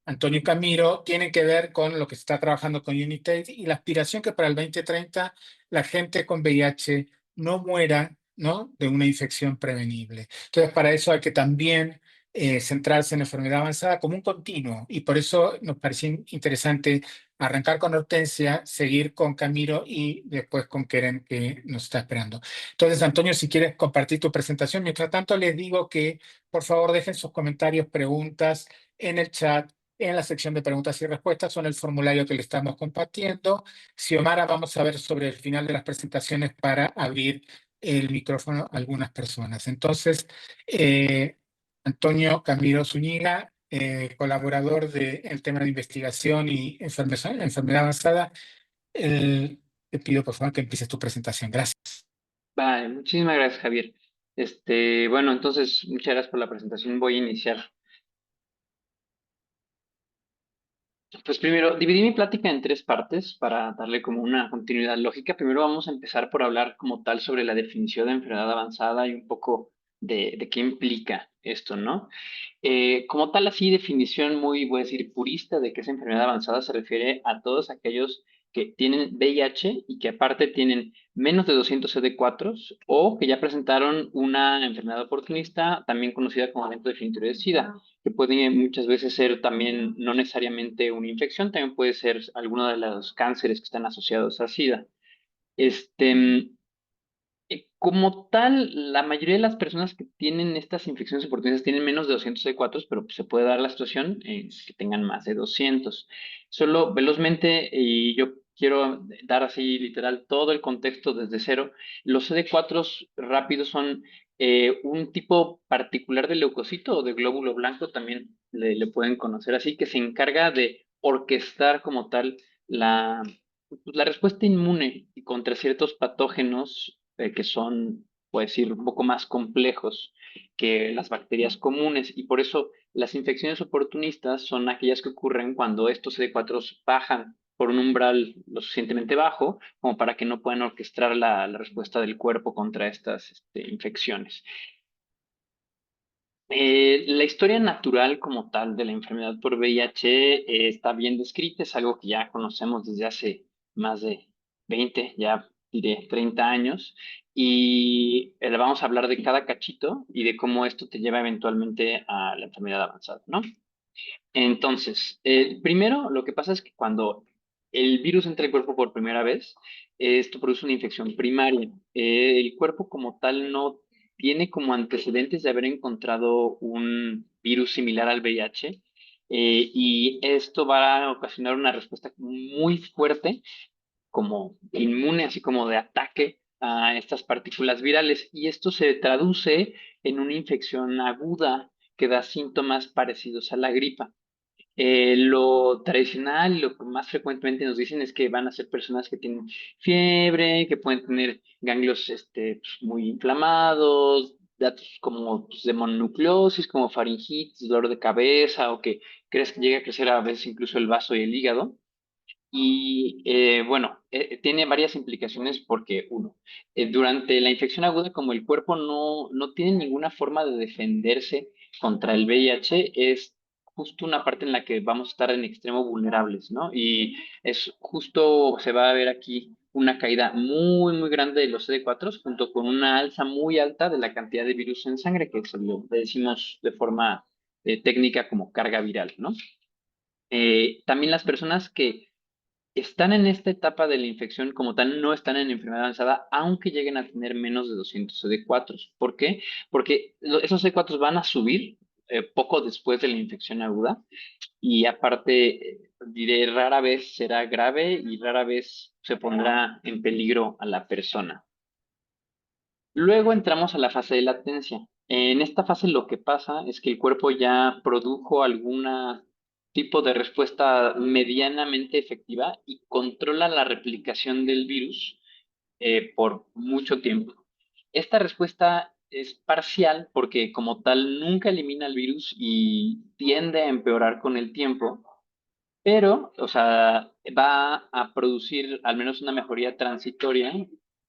Antonio Camiro, tiene que ver con lo que se está trabajando con Unitaid y la aspiración que para el 2030 la gente con VIH no muera, ¿no?, de una infección prevenible. Entonces, para eso hay que también centrarse en enfermedad avanzada como un continuo y por eso nos pareció interesante arrancar con Hortensia, seguir con Camiro y después con Keren que nos está esperando. Entonces, Antonio, si quieres compartir tu presentación, mientras tanto les digo que por favor dejen sus comentarios, preguntas en el chat en la sección de preguntas y respuestas o en el formulario que le estamos compartiendo. Xiomara, vamos a ver sobre el final de las presentaciones para abrir el micrófono a algunas personas. Entonces, Antonio Camilo Zúñiga, colaborador del tema de investigación y enfermedad avanzada, te pido por favor que empieces tu presentación. Gracias. Vale, muchísimas gracias, Javier. Bueno, entonces, muchas gracias por la presentación. Voy a iniciar. Pues primero, dividí mi plática en tres partes para darle como una continuidad lógica. Primero vamos a empezar por hablar como tal sobre la definición de enfermedad avanzada y un poco de qué implica esto, ¿no? Como tal, así, definición muy, voy a decir, purista de que es enfermedad avanzada se refiere a todos aquellos que tienen VIH y que aparte tienen menos de 200 CD4 o que ya presentaron una enfermedad oportunista, también conocida como evento definitorio de SIDA, que puede muchas veces ser también no necesariamente una infección, también puede ser alguno de los cánceres que están asociados a SIDA. Como tal, la mayoría de las personas que tienen estas infecciones oportunistas tienen menos de 200 C4, pero pues, se puede dar la situación que tengan más de 200. Solo velozmente, y yo quiero dar así literal todo el contexto desde cero, los CD4 rápidos son un tipo particular de leucocito o de glóbulo blanco, también le pueden conocer así, que se encarga de orquestar como tal la respuesta inmune contra ciertos patógenos que son, puedo decir, un poco más complejos que las bacterias comunes y por eso las infecciones oportunistas son aquellas que ocurren cuando estos CD4 bajan por un umbral lo suficientemente bajo como para que no puedan orquestar la respuesta del cuerpo contra estas infecciones. La historia natural como tal de la enfermedad por VIH está bien descrita, es algo que ya conocemos desde hace más de 20, ya diré 30 años, y vamos a hablar de cada cachito y de cómo esto te lleva eventualmente a la enfermedad avanzada, ¿no? Entonces, primero lo que pasa es que cuando el virus entra al cuerpo por primera vez, esto produce una infección primaria. El cuerpo como tal no tiene como antecedentes de haber encontrado un virus similar al VIH y esto va a ocasionar una respuesta muy fuerte como inmune, así como de ataque a estas partículas virales y esto se traduce en una infección aguda que da síntomas parecidos a la gripa. Lo tradicional, lo que más frecuentemente nos dicen es que van a ser personas que tienen fiebre, que pueden tener ganglios pues, muy inflamados, datos como pues, de mononucleosis, como faringitis, dolor de cabeza, o que crees que llega a crecer a veces incluso el vaso y el hígado. Y bueno, tiene varias implicaciones porque, uno, durante la infección aguda, como el cuerpo no tiene ninguna forma de defenderse contra el VIH, es justo una parte en la que vamos a estar en extremo vulnerables, ¿no? Y es justo, se va a ver aquí una caída muy, muy grande de los CD4 junto con una alza muy alta de la cantidad de virus en sangre, que le decimos de forma técnica como carga viral, ¿no? También las personas que están en esta etapa de la infección como tal, no están en enfermedad avanzada, aunque lleguen a tener menos de 200 CD4. ¿Por qué? Porque esos CD4 van a subir poco después de la infección aguda y aparte, diré, rara vez será grave y rara vez se pondrá en peligro a la persona. Luego entramos a la fase de latencia. En esta fase lo que pasa es que el cuerpo ya produjo algún tipo de respuesta medianamente efectiva y controla la replicación del virus por mucho tiempo. Esta respuesta es parcial porque como tal nunca elimina el virus y tiende a empeorar con el tiempo, pero, o sea, va a producir al menos una mejoría transitoria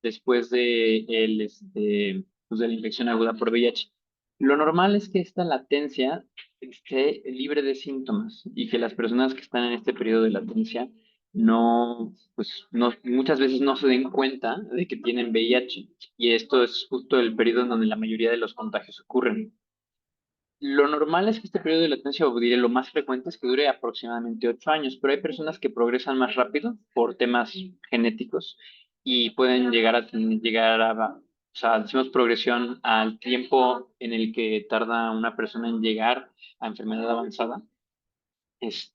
después pues de la infección aguda por VIH. Lo normal es que esta latencia esté libre de síntomas y que las personas que están en este periodo de latencia muchas veces no se den cuenta de que tienen VIH. Y esto es justo el periodo en donde la mayoría de los contagios ocurren. Lo normal es que este periodo de latencia, o diré lo más frecuente, es que dure aproximadamente 8 años, pero hay personas que progresan más rápido por temas genéticos y pueden o sea, decimos progresión al tiempo en el que tarda una persona en llegar a enfermedad avanzada.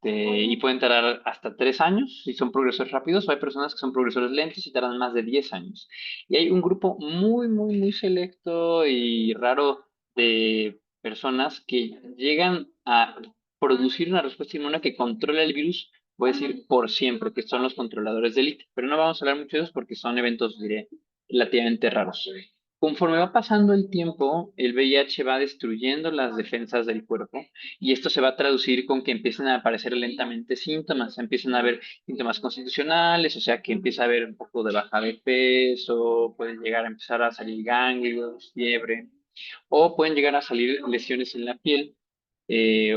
Y pueden tardar hasta 3 años si son progresores rápidos, o hay personas que son progresores lentos y tardan más de 10 años. Y hay un grupo muy, muy, muy selecto y raro de personas que llegan a producir una respuesta inmune que controla el virus, voy a decir por siempre, que son los controladores de élite. Pero no vamos a hablar mucho de ellos porque son eventos, diré, relativamente raros. Conforme va pasando el tiempo, el VIH va destruyendo las defensas del cuerpo y esto se va a traducir con que empiecen a aparecer lentamente síntomas, empiezan a haber síntomas constitucionales, o sea que empieza a haber un poco de baja de peso, pueden llegar a empezar a salir ganglios, fiebre, o pueden llegar a salir lesiones en la piel,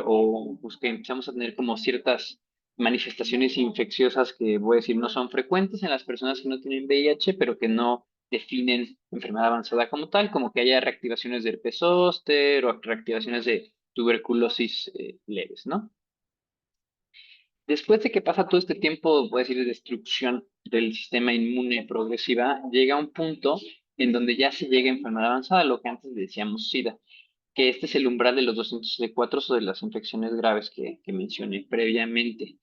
o pues, que empezamos a tener como ciertas manifestaciones infecciosas que voy a decir no son frecuentes en las personas que no tienen VIH, pero que no definen enfermedad avanzada como tal, como que haya reactivaciones de herpes zóster o reactivaciones de tuberculosis leves, ¿no? Después de que pasa todo este tiempo, voy a decir, de destrucción del sistema inmune progresiva, llega un punto en donde ya se llega a enfermedad avanzada, lo que antes le decíamos SIDA, que este es el umbral de los 204 o de las infecciones graves que mencioné previamente.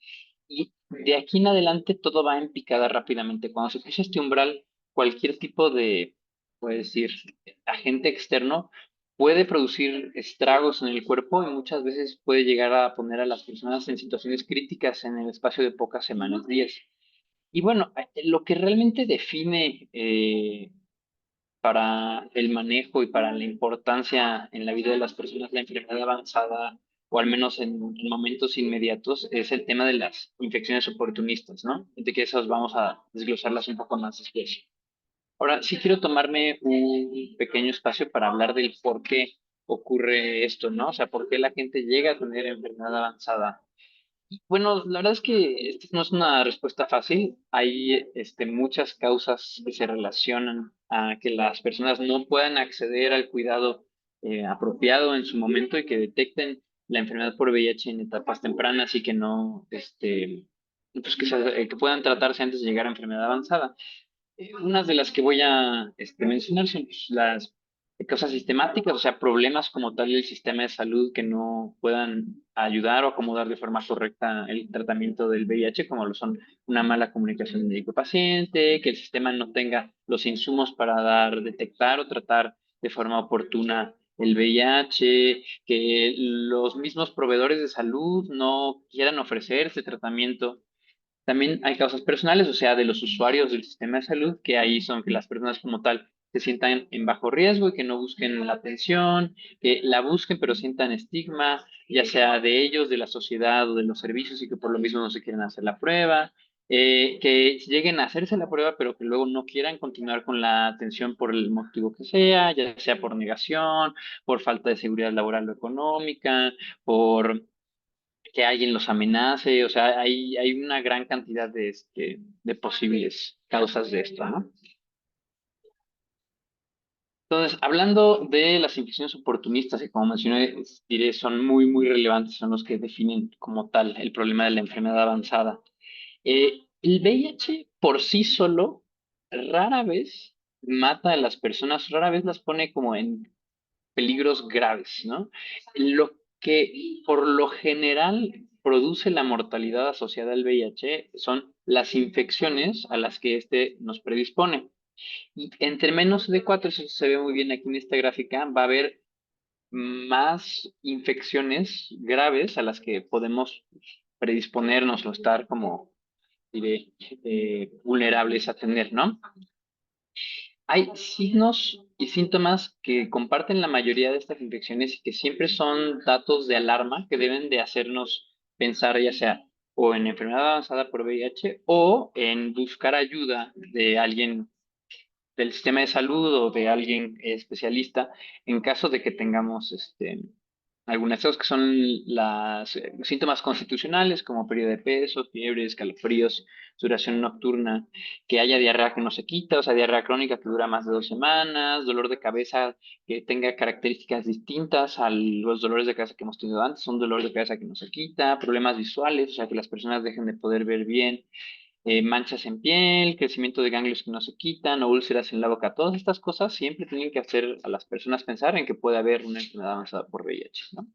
Y de aquí en adelante todo va en picada rápidamente. Cuando se cruza este umbral, cualquier tipo de, puede decir, agente externo puede producir estragos en el cuerpo y muchas veces puede llegar a poner a las personas en situaciones críticas en el espacio de pocas semanas, días. Y bueno, lo que realmente define para el manejo y para la importancia en la vida de las personas la enfermedad avanzada, o al menos en momentos inmediatos, es el tema de las infecciones oportunistas, ¿no? De que esas vamos a desglosarlas un poco más después. Ahora, sí quiero tomarme un pequeño espacio para hablar del por qué ocurre esto, ¿no? O sea, por qué la gente llega a tener enfermedad avanzada. Bueno, la verdad es que esta no es una respuesta fácil. Hay muchas causas que se relacionan a que las personas no puedan acceder al cuidado apropiado en su momento y que detecten la enfermedad por VIH en etapas tempranas y que no, pues que puedan tratarse antes de llegar a enfermedad avanzada. Unas de las que voy a mencionar son pues, las causas sistemáticas, o sea, problemas como tal del sistema de salud que no puedan ayudar o acomodar de forma correcta el tratamiento del VIH, como lo son una mala comunicación médico-paciente, que el sistema no tenga los insumos para detectar o tratar de forma oportuna el VIH, que los mismos proveedores de salud no quieran ofrecer ese tratamiento. También hay causas personales, o sea, de los usuarios del sistema de salud, que ahí son que las personas como tal se sientan en bajo riesgo y que no busquen la atención, que la busquen pero sientan estigma, ya sea de ellos, de la sociedad o de los servicios y que por lo mismo no se quieren hacer la prueba, que lleguen a hacerse la prueba pero que luego no quieran continuar con la atención por el motivo que sea, ya sea por negación, por falta de seguridad laboral o económica, por que alguien los amenace, o sea, hay una gran cantidad de posibles causas de esto, ¿no? Entonces, hablando de las infecciones oportunistas, que como mencioné, diré, son muy relevantes, son los que definen como tal el problema de la enfermedad avanzada. El VIH por sí solo rara vez mata a las personas, rara vez las pone como en peligros graves, ¿no? Lo que por lo general produce la mortalidad asociada al VIH son las infecciones a las que éste nos predispone. Y entre menos de 4, eso se ve muy bien aquí en esta gráfica, va a haber más infecciones graves a las que podemos predisponernos o estar como, diré, vulnerables a tener, ¿no? Hay signos y síntomas que comparten la mayoría de estas infecciones y que siempre son datos de alarma que deben de hacernos pensar ya sea o en enfermedad avanzada por VIH o en buscar ayuda de alguien del sistema de salud o de alguien especialista en caso de que tengamos algunas cosas que son los síntomas constitucionales como pérdida de peso, fiebre, escalofríos, duración nocturna, que haya diarrea que no se quita, o sea, diarrea crónica que dura más de 2 semanas, dolor de cabeza que tenga características distintas a los dolores de cabeza que hemos tenido antes, un dolor de cabeza que no se quita, problemas visuales, o sea, que las personas dejen de poder ver bien, manchas en piel, crecimiento de ganglios que no se quitan, o úlceras en la boca. Todas estas cosas siempre tienen que hacer a las personas pensar en que puede haber una enfermedad avanzada por VIH, ¿no?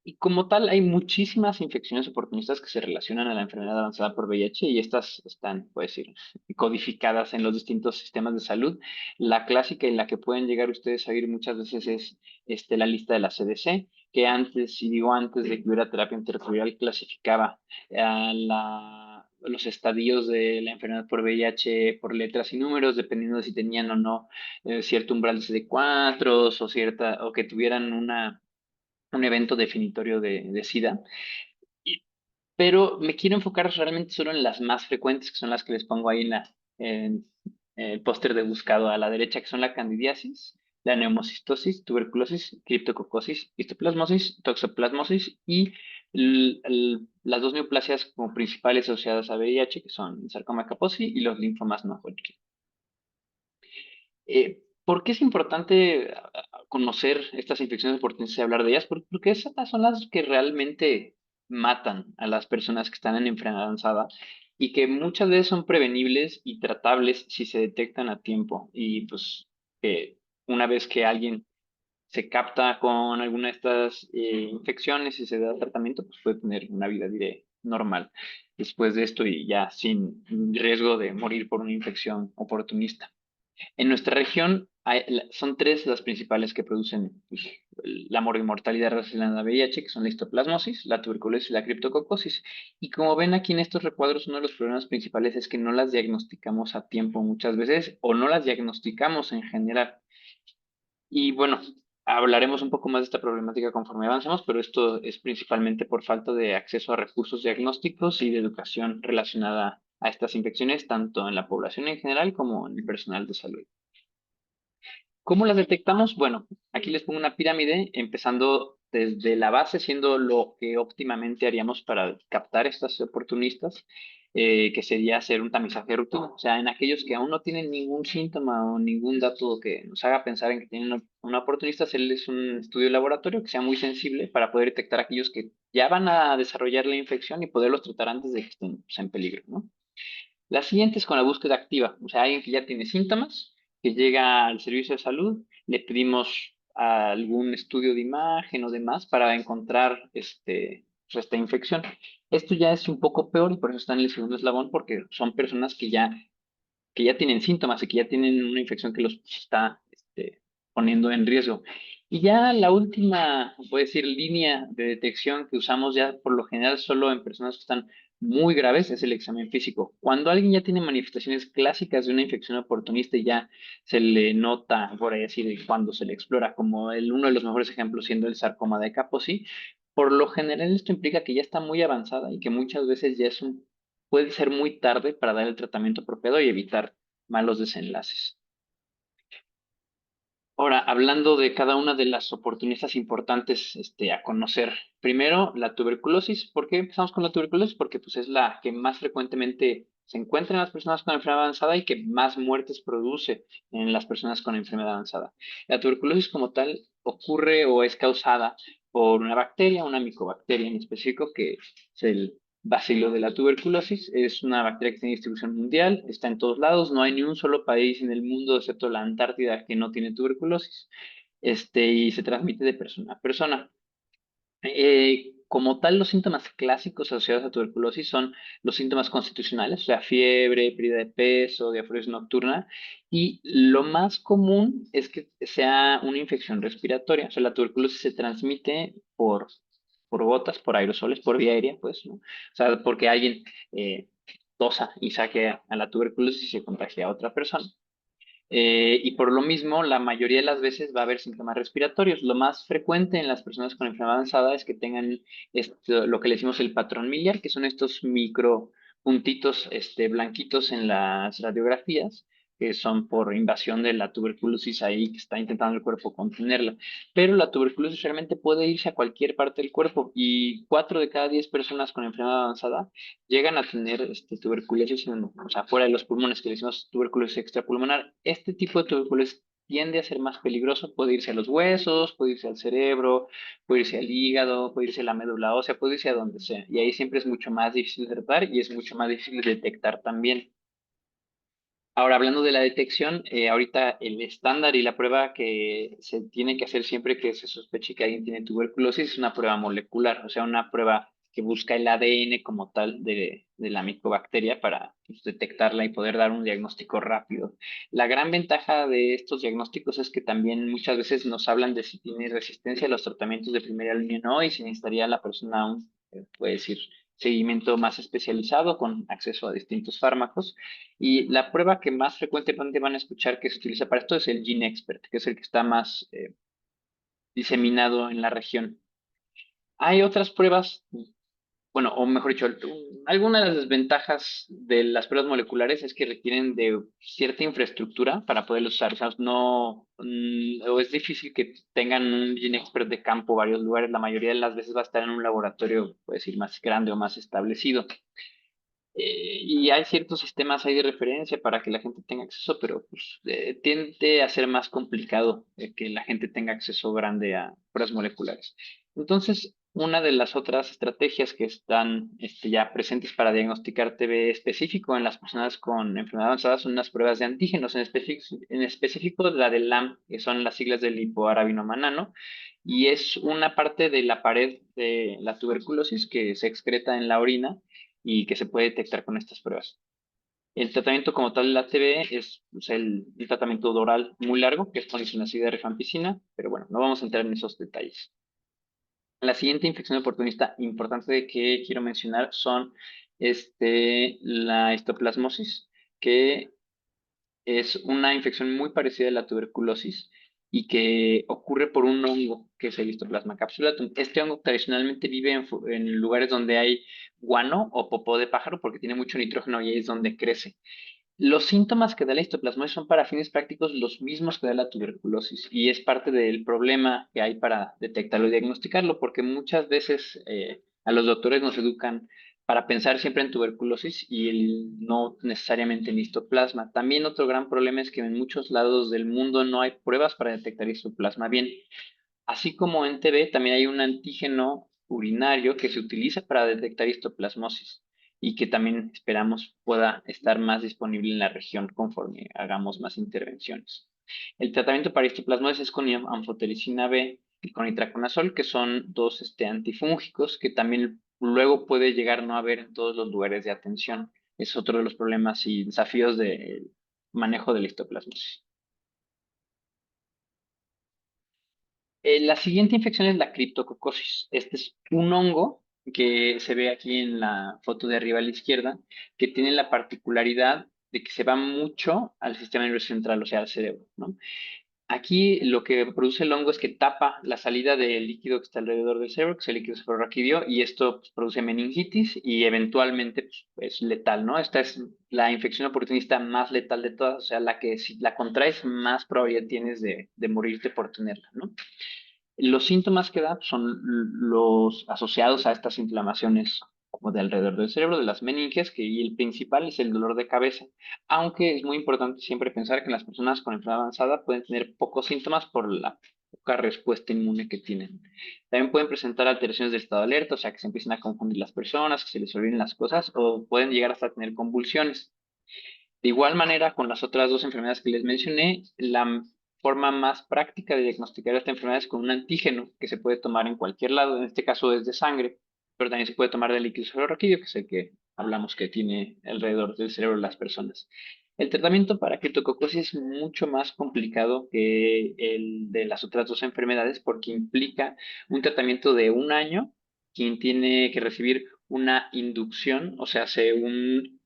Y como tal, hay muchísimas infecciones oportunistas que se relacionan a la enfermedad avanzada por VIH y estas están, puede decir, codificadas en los distintos sistemas de salud. La clásica en la que pueden llegar ustedes a ir muchas veces es la lista de la CDC, que antes, y digo antes de que hubiera terapia antirretroviral, clasificaba los estadios de la enfermedad por VIH por letras y números, dependiendo de si tenían o no cierto umbral de CD4 o que tuvieran un evento definitorio de SIDA. Pero me quiero enfocar realmente solo en las más frecuentes, que son las que les pongo ahí en el póster de buscado a la derecha, que son la candidiasis, la neumocistosis, tuberculosis, criptococosis, histoplasmosis, toxoplasmosis y las dos neoplasias como principales asociadas a VIH, que son el sarcoma Kaposi y los linfomas no Hodgkin. ¿Por qué es importante conocer estas infecciones oportunistas y hablar de ellas? Porque esas son las que realmente matan a las personas que están en enfermedad avanzada y que muchas veces son prevenibles y tratables si se detectan a tiempo. Y pues una vez que alguien se capta con alguna de estas infecciones y se da tratamiento, pues puede tener una vida, diré, normal después de esto y ya sin riesgo de morir por una infección oportunista. En nuestra región son tres las principales que producen pues, la mortalidad relacionada a VIH, que son la histoplasmosis, la tuberculosis y la criptococosis. Y como ven aquí en estos recuadros, uno de los problemas principales es que no las diagnosticamos a tiempo muchas veces o no las diagnosticamos en general. Y bueno, hablaremos un poco más de esta problemática conforme avancemos, pero esto es principalmente por falta de acceso a recursos diagnósticos y de educación relacionada a estas infecciones, tanto en la población en general como en el personal de salud. ¿Cómo las detectamos? Bueno, aquí les pongo una pirámide, empezando desde la base, siendo lo que óptimamente haríamos para captar estas oportunistas, que sería hacer un tamizaje de rutina. O sea, en aquellos que aún no tienen ningún síntoma o ningún dato que nos haga pensar en que tienen una oportunista, hacerles un estudio de laboratorio que sea muy sensible para poder detectar aquellos que ya van a desarrollar la infección y poderlos tratar antes de que estén pues, en peligro, ¿no? La siguiente es con la búsqueda activa, o sea, alguien que ya tiene síntomas, que llega al servicio de salud le pedimos algún estudio de imagen o demás para encontrar pues, esta infección. Esto ya es un poco peor y por eso está en el segundo eslabón, porque son personas que ya tienen síntomas y que ya tienen una infección que los está poniendo en riesgo. Y ya la última, puede decir, línea de detección que usamos ya por lo general solo en personas que están muy graves es el examen físico. Cuando alguien ya tiene manifestaciones clásicas de una infección oportunista y ya se le nota, por ahí decir, cuando se le explora, como uno de los mejores ejemplos siendo el sarcoma de Kaposi, por lo general esto implica que ya está muy avanzada y que muchas veces ya puede ser muy tarde para dar el tratamiento apropiado y evitar malos desenlaces. Ahora, hablando de cada una de las oportunidades importantes a conocer. Primero, la tuberculosis. ¿Por qué empezamos con la tuberculosis? Porque pues, es la que más frecuentemente se encuentra en las personas con enfermedad avanzada y que más muertes produce en las personas con enfermedad avanzada. La tuberculosis como tal ocurre o es causada por una bacteria, una micobacteria en específico, que es el bacilo de la tuberculosis. Es una bacteria que tiene distribución mundial, está en todos lados, no hay ni un solo país en el mundo, excepto la Antártida, que no tiene tuberculosis, y se transmite de persona a persona. Como tal, los síntomas clásicos asociados a tuberculosis son los síntomas constitucionales, o sea, fiebre, pérdida de peso, diaforesis nocturna, y lo más común es que sea una infección respiratoria, o sea, la tuberculosis se transmite por gotas, por aerosoles, por vía aérea, pues, ¿no? O sea, porque alguien tosa y saque a la tuberculosis y se contagia a otra persona. Y por lo mismo, la mayoría de las veces va a haber síntomas respiratorios. Lo más frecuente en las personas con enfermedad avanzada es que tengan lo que le decimos el patrón miliar, que son estos micro puntitos blanquitos en las radiografías, que son por invasión de la tuberculosis ahí que está intentando el cuerpo contenerla. Pero la tuberculosis realmente puede irse a cualquier parte del cuerpo y 4 de cada 10 personas con enfermedad avanzada llegan a tener tuberculosis o sea, fuera de los pulmones, que le decimos tuberculosis extrapulmonar. Este tipo de tuberculosis tiende a ser más peligroso, puede irse a los huesos, puede irse al cerebro, puede irse al hígado, puede irse a la médula ósea, puede irse a donde sea. Y ahí siempre es mucho más difícil de tratar y es mucho más difícil de detectar también. Ahora, hablando de la detección, ahorita el estándar y la prueba que se tiene que hacer siempre que se sospeche que alguien tiene tuberculosis es una prueba molecular, o sea, una prueba que busca el ADN como tal de la micobacteria para pues, detectarla y poder dar un diagnóstico rápido. La gran ventaja de estos diagnósticos es que también muchas veces nos hablan de si tiene resistencia a los tratamientos de primera línea o no, y si necesitaría la persona un, puede decir, seguimiento más especializado con acceso a distintos fármacos. Y la prueba que más frecuentemente van a escuchar que se utiliza para esto es el GeneXpert, que es el que está más diseminado en la región. Hay otras pruebas, bueno, o mejor dicho, algunas de las desventajas de las pruebas moleculares es que requieren de cierta infraestructura para poderlos usar. O sea, no, o es difícil que tengan un GeneXpert de campo varios lugares. La mayoría de las veces va a estar en un laboratorio, puede decir, más grande o más establecido. Y hay ciertos sistemas ahí de referencia para que la gente tenga acceso, pero pues, tiende a ser más complicado que la gente tenga acceso grande a pruebas moleculares. Entonces, una de las otras estrategias que están ya presentes para diagnosticar TB específico en las personas con enfermedad avanzada son las pruebas de antígenos, en específico la del LAM, que son las siglas del lipoarabinomanano, y es una parte de la pared de la tuberculosis que se excreta en la orina y que se puede detectar con estas pruebas. El tratamiento como tal de la TB es pues, el tratamiento oral muy largo, que es con isoniazida de rifampicina, pero bueno, no vamos a entrar en esos detalles. La siguiente infección oportunista importante que quiero mencionar son la histoplasmosis, que es una infección muy parecida a la tuberculosis y que ocurre por un hongo que es el Histoplasma capsulatum. Este hongo tradicionalmente vive en lugares donde hay guano o popó de pájaro porque tiene mucho nitrógeno y ahí es donde crece. Los síntomas que da la histoplasmosis son para fines prácticos los mismos que da la tuberculosis y es parte del problema que hay para detectarlo y diagnosticarlo, porque muchas veces a los doctores nos educan para pensar siempre en tuberculosis y no necesariamente en histoplasma. También otro gran problema es que en muchos lados del mundo no hay pruebas para detectar histoplasma bien. Así como en TB, también hay un antígeno urinario que se utiliza para detectar histoplasmosis y que también esperamos pueda estar más disponible en la región conforme hagamos más intervenciones. El tratamiento para histoplasmosis es con anfotericina B y con itraconazol, que son dos antifúngicos que también luego puede llegar no a haber en todos los lugares de atención. Es otro de los problemas y desafíos del manejo de la histoplasmosis. La siguiente infección es la criptococosis. Este es un hongo que se ve aquí en la foto de arriba a la izquierda, que tiene la particularidad de que se va mucho al sistema nervioso central, o sea, al cerebro, ¿no? Aquí lo que produce el hongo es que tapa la salida del líquido que está alrededor del cerebro, que es el líquido cefalorraquídeo, y esto pues, produce meningitis y eventualmente pues, es letal, ¿no? Esta es la infección oportunista más letal de todas, o sea, la que si la contraes, más probabilidad tienes de morirte por tenerla, ¿no? Los síntomas que da son los asociados a estas inflamaciones como de alrededor del cerebro, de las meninges, y el principal es el dolor de cabeza, aunque es muy importante siempre pensar que las personas con enfermedad avanzada pueden tener pocos síntomas por la poca respuesta inmune que tienen. También pueden presentar alteraciones del estado de alerta, o sea, que se empiezan a confundir las personas, que se les olviden las cosas, o pueden llegar hasta tener convulsiones. De igual manera, con las otras dos enfermedades que les mencioné, la forma más práctica de diagnosticar esta enfermedad es con un antígeno que se puede tomar en cualquier lado, en este caso es de sangre, pero también se puede tomar de líquido cefalorraquídeo, que es el que hablamos que tiene alrededor del cerebro de las personas. El tratamiento para criptococosis es mucho más complicado que el de las otras dos enfermedades porque implica un tratamiento de un año, quien tiene que recibir una inducción, o sea, hace un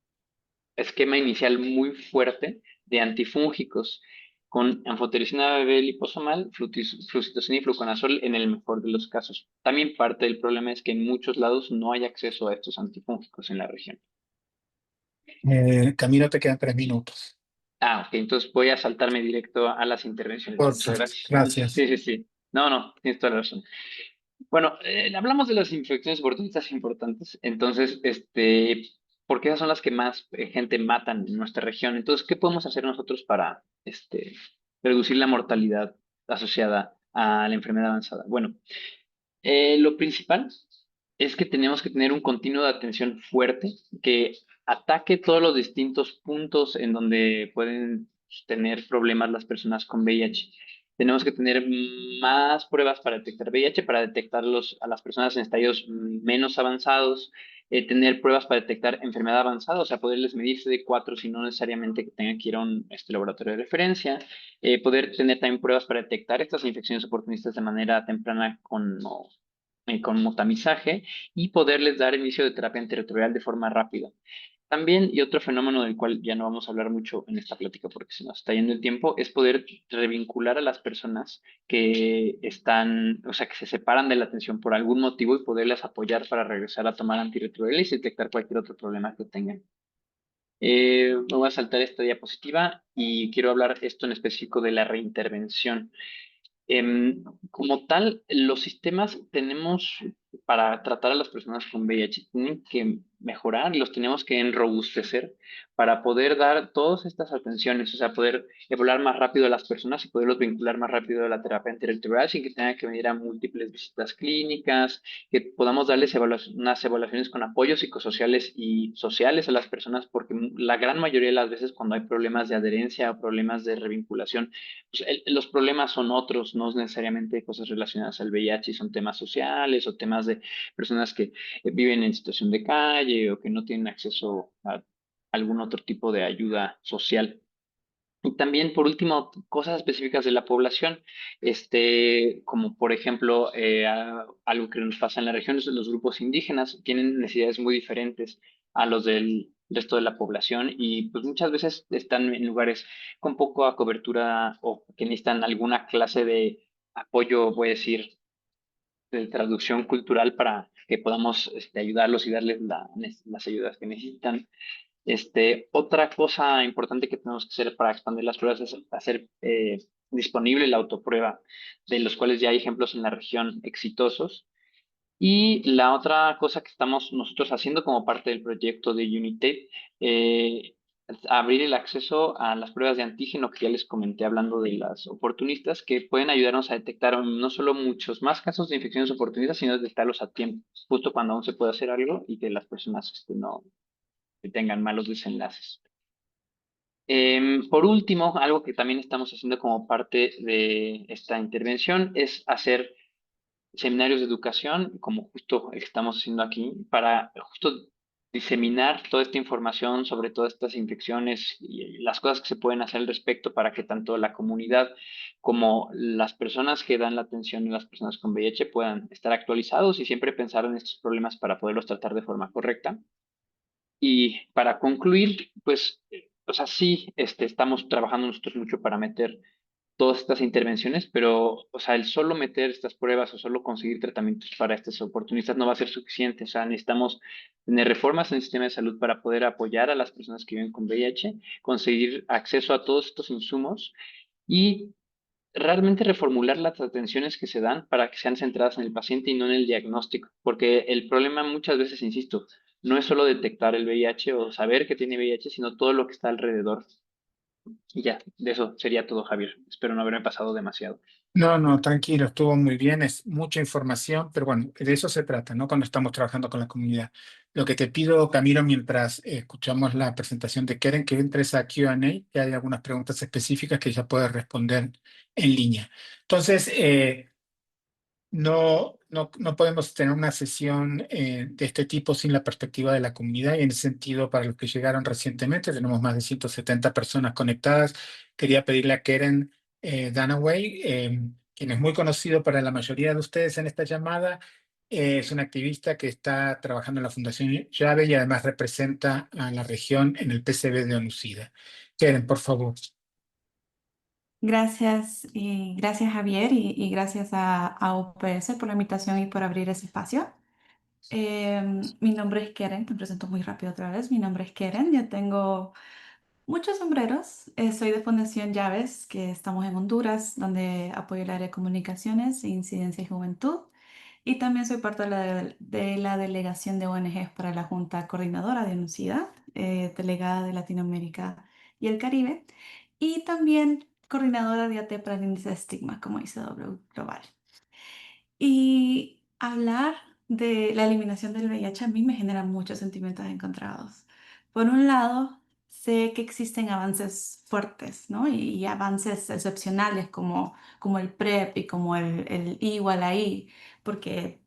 esquema inicial muy fuerte de antifúngicos con anfotericina B liposomal, flucitosina y fluconazol en el mejor de los casos. También parte del problema es que en muchos lados no hay acceso a estos antifúngicos en la región. Camilo, te quedan 3 minutos. Ok, entonces voy a saltarme directo a las intervenciones. Por Muchas favor, gracias. gracias. Sí, sí, sí. No, tienes toda la razón. Bueno, hablamos de las infecciones oportunistas importantes, entonces, porque esas son las que más gente matan en nuestra región. Entonces, ¿qué podemos hacer nosotros para, reducir la mortalidad asociada a la enfermedad avanzada? Bueno, lo principal es que tenemos que tener un continuo de atención fuerte que ataque todos los distintos puntos en donde pueden tener problemas las personas con VIH. Tenemos que tener más pruebas para detectar VIH, para detectarlos a las personas en estadios menos avanzados, tener pruebas para detectar enfermedad avanzada, o sea, poderles medir CD4 si no necesariamente que tengan que ir a un laboratorio de referencia, poder tener también pruebas para detectar estas infecciones oportunistas de manera temprana con mutamizaje y poderles dar inicio de terapia antirretroviral de forma rápida. También, y otro fenómeno del cual ya no vamos a hablar mucho en esta plática porque se nos está yendo el tiempo, es poder revincular a las personas que están, o sea, que se separan de la atención por algún motivo y poderles apoyar para regresar a tomar antirretrovirales y detectar cualquier otro problema que tengan. Me voy a saltar esta diapositiva y quiero hablar esto en específico de la reintervención. Como tal, los sistemas tenemos para tratar a las personas con VIH, tienen que mejorar, los tenemos que enrobustecer para poder dar todas estas atenciones, o sea, poder evaluar más rápido a las personas y poderlos vincular más rápido a la terapia antirretroviral sin que tengan que venir a múltiples visitas clínicas, que podamos darles unas evaluaciones con apoyos psicosociales y sociales a las personas, porque la gran mayoría de las veces cuando hay problemas de adherencia o problemas de revinculación, pues, los problemas son otros, no necesariamente cosas relacionadas al VIH, son temas sociales o temas de personas que viven en situación de calle o que no tienen acceso a algún otro tipo de ayuda social. Y también, por último, cosas específicas de la población, como por ejemplo, algo que nos pasa en la región es que los grupos indígenas tienen necesidades muy diferentes a los del resto de la población y pues muchas veces están en lugares con poca cobertura o que necesitan alguna clase de apoyo, voy a decir, de traducción cultural para que podamos ayudarlos y darles las ayudas que necesitan. Otra cosa importante que tenemos que hacer para expandir las pruebas es hacer disponible la autoprueba, de los cuales ya hay ejemplos en la región exitosos. Y la otra cosa que estamos nosotros haciendo como parte del proyecto de Unitate, es abrir el acceso a las pruebas de antígeno que ya les comenté hablando de las oportunistas, que pueden ayudarnos a detectar no solo muchos más casos de infecciones oportunistas, sino detectarlos a tiempo, justo cuando aún se puede hacer algo y que las personas no que tengan malos desenlaces. Por último, algo que también estamos haciendo como parte de esta intervención es hacer seminarios de educación, como justo el que estamos haciendo aquí, para justo diseminar toda esta información sobre todas estas infecciones y las cosas que se pueden hacer al respecto para que tanto la comunidad como las personas que dan la atención a las personas con VIH puedan estar actualizados y siempre pensar en estos problemas para poderlos tratar de forma correcta. Y para concluir, pues, o sea, sí, estamos trabajando nosotros mucho para meter todas estas intervenciones, pero, o sea, el solo meter estas pruebas o solo conseguir tratamientos para estas oportunistas no va a ser suficiente. O sea, necesitamos tener reformas en el sistema de salud para poder apoyar a las personas que viven con VIH, conseguir acceso a todos estos insumos y realmente reformular las atenciones que se dan para que sean centradas en el paciente y no en el diagnóstico, porque el problema muchas veces, insisto, no es solo detectar el VIH o saber que tiene VIH, sino todo lo que está alrededor. Y ya, de eso sería todo, Javier. Espero no haberme pasado demasiado. No, no, tranquilo, estuvo muy bien, es mucha información, pero bueno, de eso se trata, ¿no? Cuando estamos trabajando con la comunidad. Lo que te pido, Camilo, mientras escuchamos la presentación de Keren, que entres a Q&A, que hay algunas preguntas específicas que ya puedes responder en línea. Entonces, no podemos tener una sesión de este tipo sin la perspectiva de la comunidad y en ese sentido, para los que llegaron recientemente, tenemos más de 170 personas conectadas. Quería pedirle a Keren Dunaway, quien es muy conocido para la mayoría de ustedes en esta llamada. Es una activista que está trabajando en la Fundación Llave y además representa a la región en el PCB de ONUCIDA. Keren, por favor. Gracias y gracias Javier y gracias a UPS por la invitación y por abrir ese espacio. Mi nombre es Keren, me presento muy rápido otra vez. Mi nombre es Keren, yo tengo muchos sombreros. Soy de Fundación Llaves, que estamos en Honduras, donde apoyo el área de comunicaciones, incidencia y juventud. Y también soy parte de la delegación de ONGs para la Junta Coordinadora de UNCIDAD, delegada de Latinoamérica y el Caribe, y también coordinadora de AT para el índice de estigma como ICW Global. Y hablar de la eliminación del VIH a mí me genera muchos sentimientos encontrados. Por un lado, sé que existen avances fuertes, ¿no? Y avances excepcionales como el PrEP y como el I igual a I, porque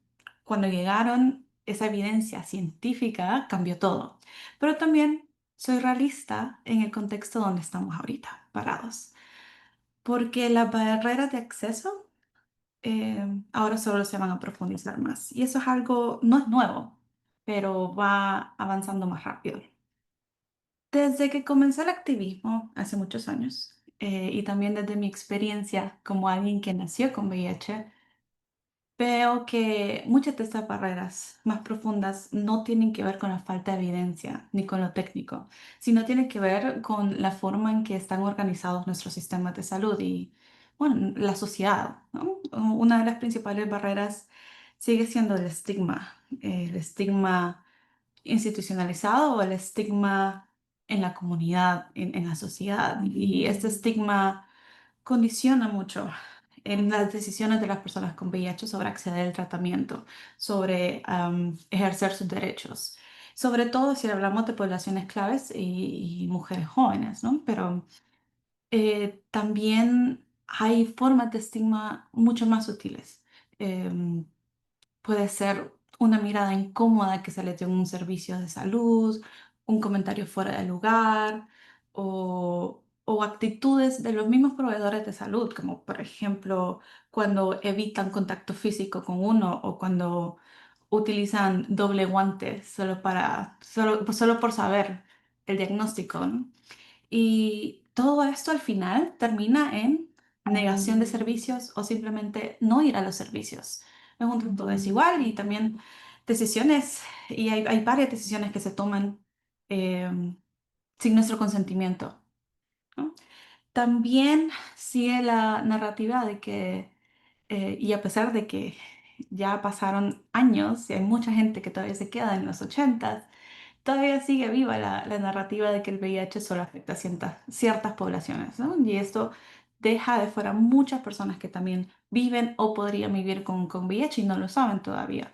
cuando llegaron esa evidencia científica cambió todo. Pero también soy realista en el contexto donde estamos ahorita, parados, porque las barreras de acceso ahora solo se van a profundizar más. Y eso es algo, no es nuevo, pero va avanzando más rápido. Desde que comencé el activismo hace muchos años, y también desde mi experiencia como alguien que nació con VIH, veo que muchas de estas barreras más profundas no tienen que ver con la falta de evidencia ni con lo técnico, sino tienen que ver con la forma en que están organizados nuestros sistemas de salud y, bueno, la sociedad, ¿no? Una de las principales barreras sigue siendo el estigma institucionalizado o el estigma en la comunidad, en la sociedad. Y este estigma condiciona mucho en las decisiones de las personas con VIH sobre acceder al tratamiento, sobre ejercer sus derechos, sobre todo si hablamos de poblaciones claves y mujeres jóvenes, ¿no? Pero también hay formas de estigma mucho más sutiles. Em, Puede ser una mirada incómoda que se le dio en un servicio de salud, un comentario fuera de lugar o actitudes de los mismos proveedores de salud, como por ejemplo cuando evitan contacto físico con uno o cuando utilizan doble guante solo por saber el diagnóstico, ¿no? Y todo esto al final termina en negación de servicios o simplemente no ir a los servicios. Es un trato desigual y también decisiones, y hay varias decisiones que se toman eh, sin nuestro consentimiento, ¿no? También sigue la narrativa de que, y a pesar de que ya pasaron años y hay mucha gente que todavía se queda en los 80s, todavía sigue viva la narrativa de que el VIH solo afecta a ciertas poblaciones, ¿no? Y esto deja de fuera muchas personas que también viven o podrían vivir con VIH y no lo saben todavía.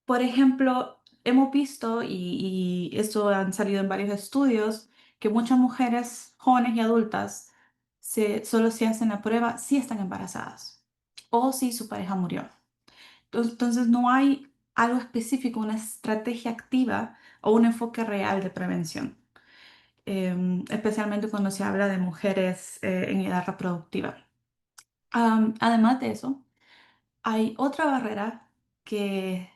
Por ejemplo, hemos visto, y esto han salido en varios estudios, que muchas mujeres jóvenes y adultas solo se hacen la prueba si están embarazadas o si su pareja murió. Entonces no hay algo específico, una estrategia activa o un enfoque real de prevención, especialmente cuando se habla de mujeres en edad reproductiva. Además de eso, hay otra barrera que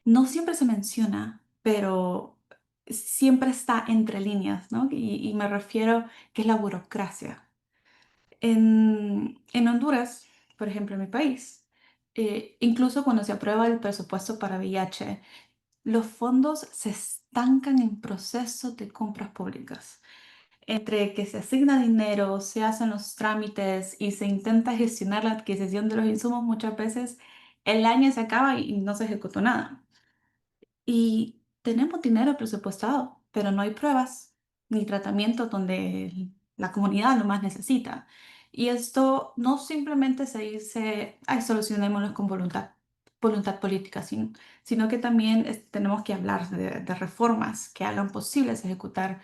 no siempre se menciona, pero siempre está entre líneas, ¿no? Y me refiero que es la burocracia. En Honduras, por ejemplo, en mi país, incluso cuando se aprueba el presupuesto para VIH, los fondos se estancan en procesos de compras públicas. Entre que se asigna dinero, se hacen los trámites y se intenta gestionar la adquisición de los insumos, muchas veces el año se acaba y no se ejecutó nada. Y tenemos dinero presupuestado, pero no hay pruebas ni tratamiento donde la comunidad lo más necesita. Y esto no simplemente se dice, ay, solucionémoslo con voluntad política, sino que también tenemos que hablar de reformas que hagan posibles ejecutar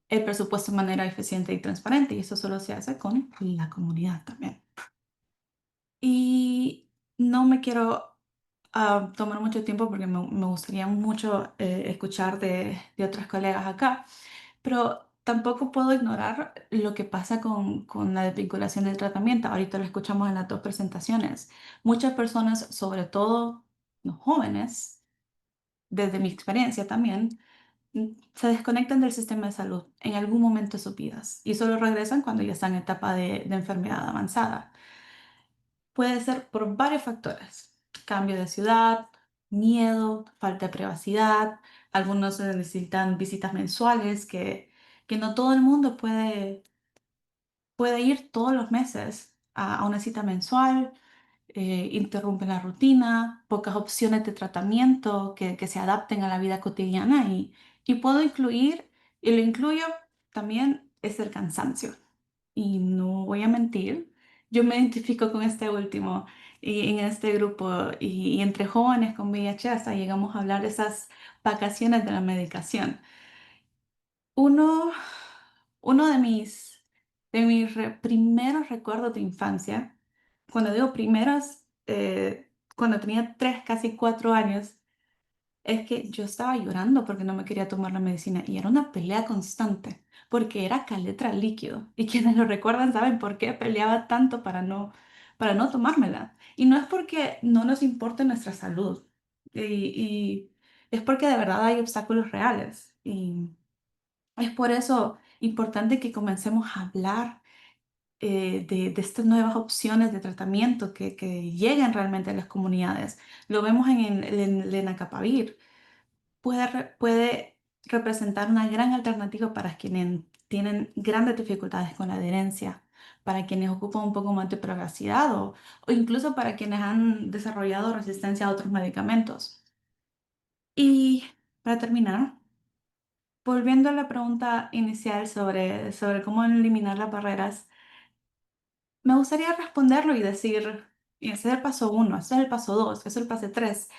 el presupuesto de manera eficiente y transparente. Y eso solo se hace con la comunidad también. Y no me quiero tomar mucho tiempo porque me gustaría mucho escuchar de otras colegas acá, pero tampoco puedo ignorar lo que pasa con la desvinculación del tratamiento. Ahorita lo escuchamos en las dos presentaciones. Muchas personas, sobre todo los jóvenes, desde mi experiencia también, se desconectan del sistema de salud en algún momento de sus vidas y solo regresan cuando ya están en etapa de enfermedad avanzada. Puede ser por varios factores: cambio de ciudad, miedo, falta de privacidad. Algunos necesitan visitas mensuales que no todo el mundo puede ir todos los meses a una cita mensual. Interrumpen la rutina, pocas opciones de tratamiento que se adapten a la vida cotidiana y puedo incluir, y lo incluyo también, es el cansancio. Y no voy a mentir, yo me identifico con este último y en este grupo y entre jóvenes con VIH hasta llegamos a hablar de esas vacaciones de la medicación. Uno, uno de mis primeros recuerdos de infancia, cuando digo primeros, cuando tenía 3, casi 4 años, es que yo estaba llorando porque no me quería tomar la medicina y era una pelea constante porque era caletra líquido y quienes lo recuerdan saben por qué peleaba tanto para no tomármela. Y no es porque no nos importe nuestra salud y es porque de verdad hay obstáculos reales y es por eso importante que comencemos a hablar de estas nuevas opciones de tratamiento que lleguen realmente a las comunidades. Lo vemos en Lenacapavir. Puede representar una gran alternativa para quienes tienen grandes dificultades con la adherencia, para quienes ocupan un poco más de privacidad o incluso para quienes han desarrollado resistencia a otros medicamentos. Y para terminar, volviendo a la pregunta inicial sobre cómo eliminar las barreras, me gustaría responderlo y decir, y ese es el paso 1, ese es el paso 2, ese es el paso 3,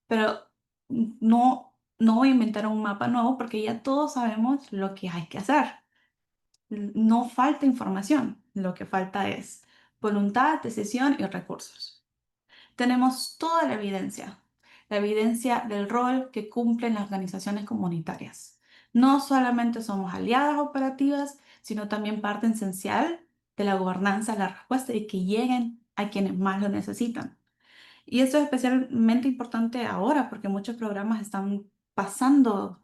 pero no voy a inventar un mapa nuevo porque ya todos sabemos lo que hay que hacer. No falta información, lo que falta es voluntad, decisión y recursos. Tenemos toda la evidencia del rol que cumplen las organizaciones comunitarias. No solamente somos aliadas operativas, sino también parte esencial de la gobernanza de la respuesta y que lleguen a quienes más lo necesitan. Y esto es especialmente importante ahora porque muchos programas están pasando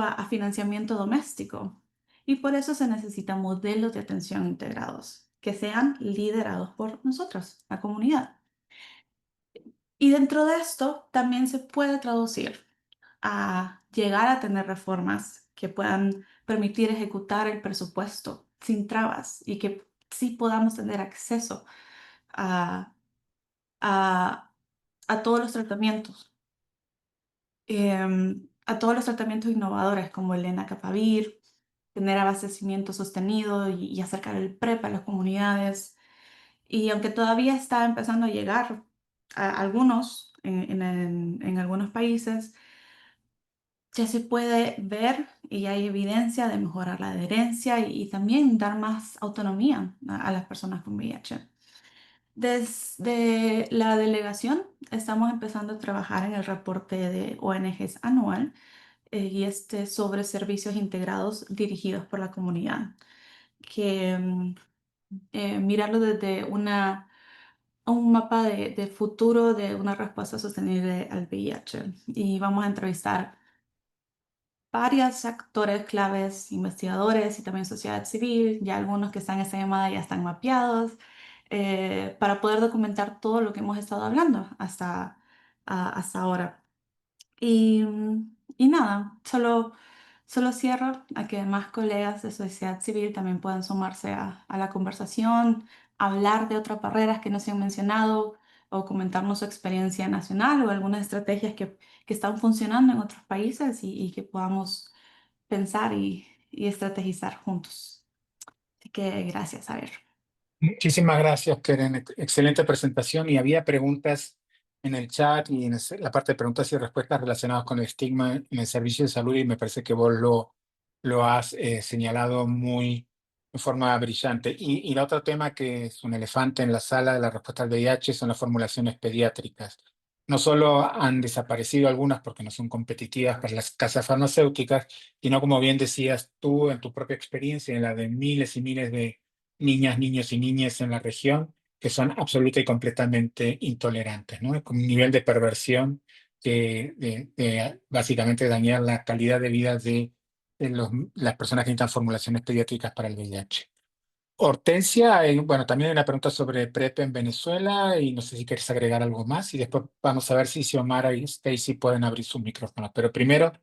a financiamiento doméstico. Y por eso se necesitan modelos de atención integrados que sean liderados por nosotros, la comunidad. Y dentro de esto también se puede traducir a llegar a tener reformas que puedan permitir ejecutar el presupuesto sin trabas y que sí podamos tener acceso a, a, a todos los tratamientos, a todos los tratamientos innovadores como el Lenacapavir, tener abastecimiento sostenido y acercar el PrEP a las comunidades. Y aunque todavía está empezando a llegar a algunos en algunos países, ya se puede ver y hay evidencia de mejorar la adherencia y también dar más autonomía a las personas con VIH. Desde la delegación estamos empezando a trabajar en el reporte de ONGs anual y este sobre servicios integrados dirigidos por la comunidad, que mirarlo desde un mapa de futuro de una respuesta sostenible al VIH. Y vamos a entrevistar varios actores claves, investigadores y también sociedad civil, ya algunos que están en esta llamada ya están mapeados, para poder documentar todo lo que hemos estado hablando hasta ahora. Y nada, solo cierro a que más colegas de sociedad civil también puedan sumarse a la conversación, hablar de otras barreras que no se han mencionado o comentarnos su experiencia nacional o algunas estrategias que están funcionando en otros países y que podamos pensar y estrategizar juntos. Así que gracias, a ver. Muchísimas gracias, Keren. Excelente presentación. Y había preguntas en el chat y en la parte de preguntas y respuestas relacionadas con el estigma en el servicio de salud, y me parece que vos lo has señalado en forma brillante. Y el otro tema que es un elefante en la sala de la respuesta al VIH son las formulaciones pediátricas. No solo han desaparecido algunas porque no son competitivas para las casas farmacéuticas, sino, como bien decías tú en tu propia experiencia, en la de miles y miles de niñas, niños y niñas en la región que son absoluta y completamente intolerantes, ¿no? Con un nivel de perversión de básicamente dañar la calidad de vida de las personas que necesitan formulaciones pediátricas para el VIH. Hortensia, bueno, también hay una pregunta sobre PrEP en Venezuela y no sé si quieres agregar algo más y después vamos a ver si Xiomara y Stacy pueden abrir sus micrófonos. Pero primero,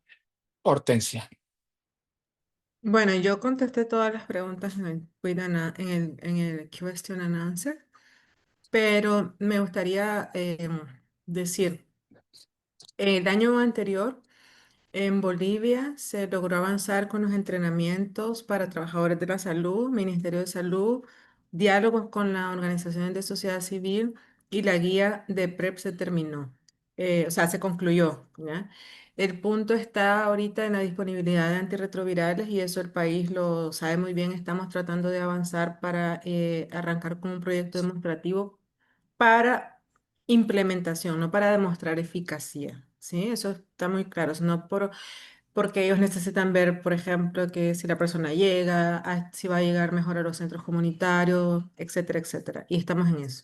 Hortensia. Bueno, yo contesté todas las preguntas en el, en el question and answer, pero me gustaría decir, el año anterior en Bolivia se logró avanzar con los entrenamientos para trabajadores de la salud, Ministerio de Salud, diálogos con las organizaciones de sociedad civil y la guía de PrEP se terminó. O sea, se concluyó, ¿ya? El punto está ahorita en la disponibilidad de antirretrovirales y eso el país lo sabe muy bien. Estamos tratando de avanzar para arrancar con un proyecto demostrativo para implementación, no para demostrar eficacia, ¿sí? Eso está muy claro, no porque ellos necesitan ver, por ejemplo, que si la persona llega, si va a llegar mejor a los centros comunitarios, etcétera, etcétera. Y estamos en eso.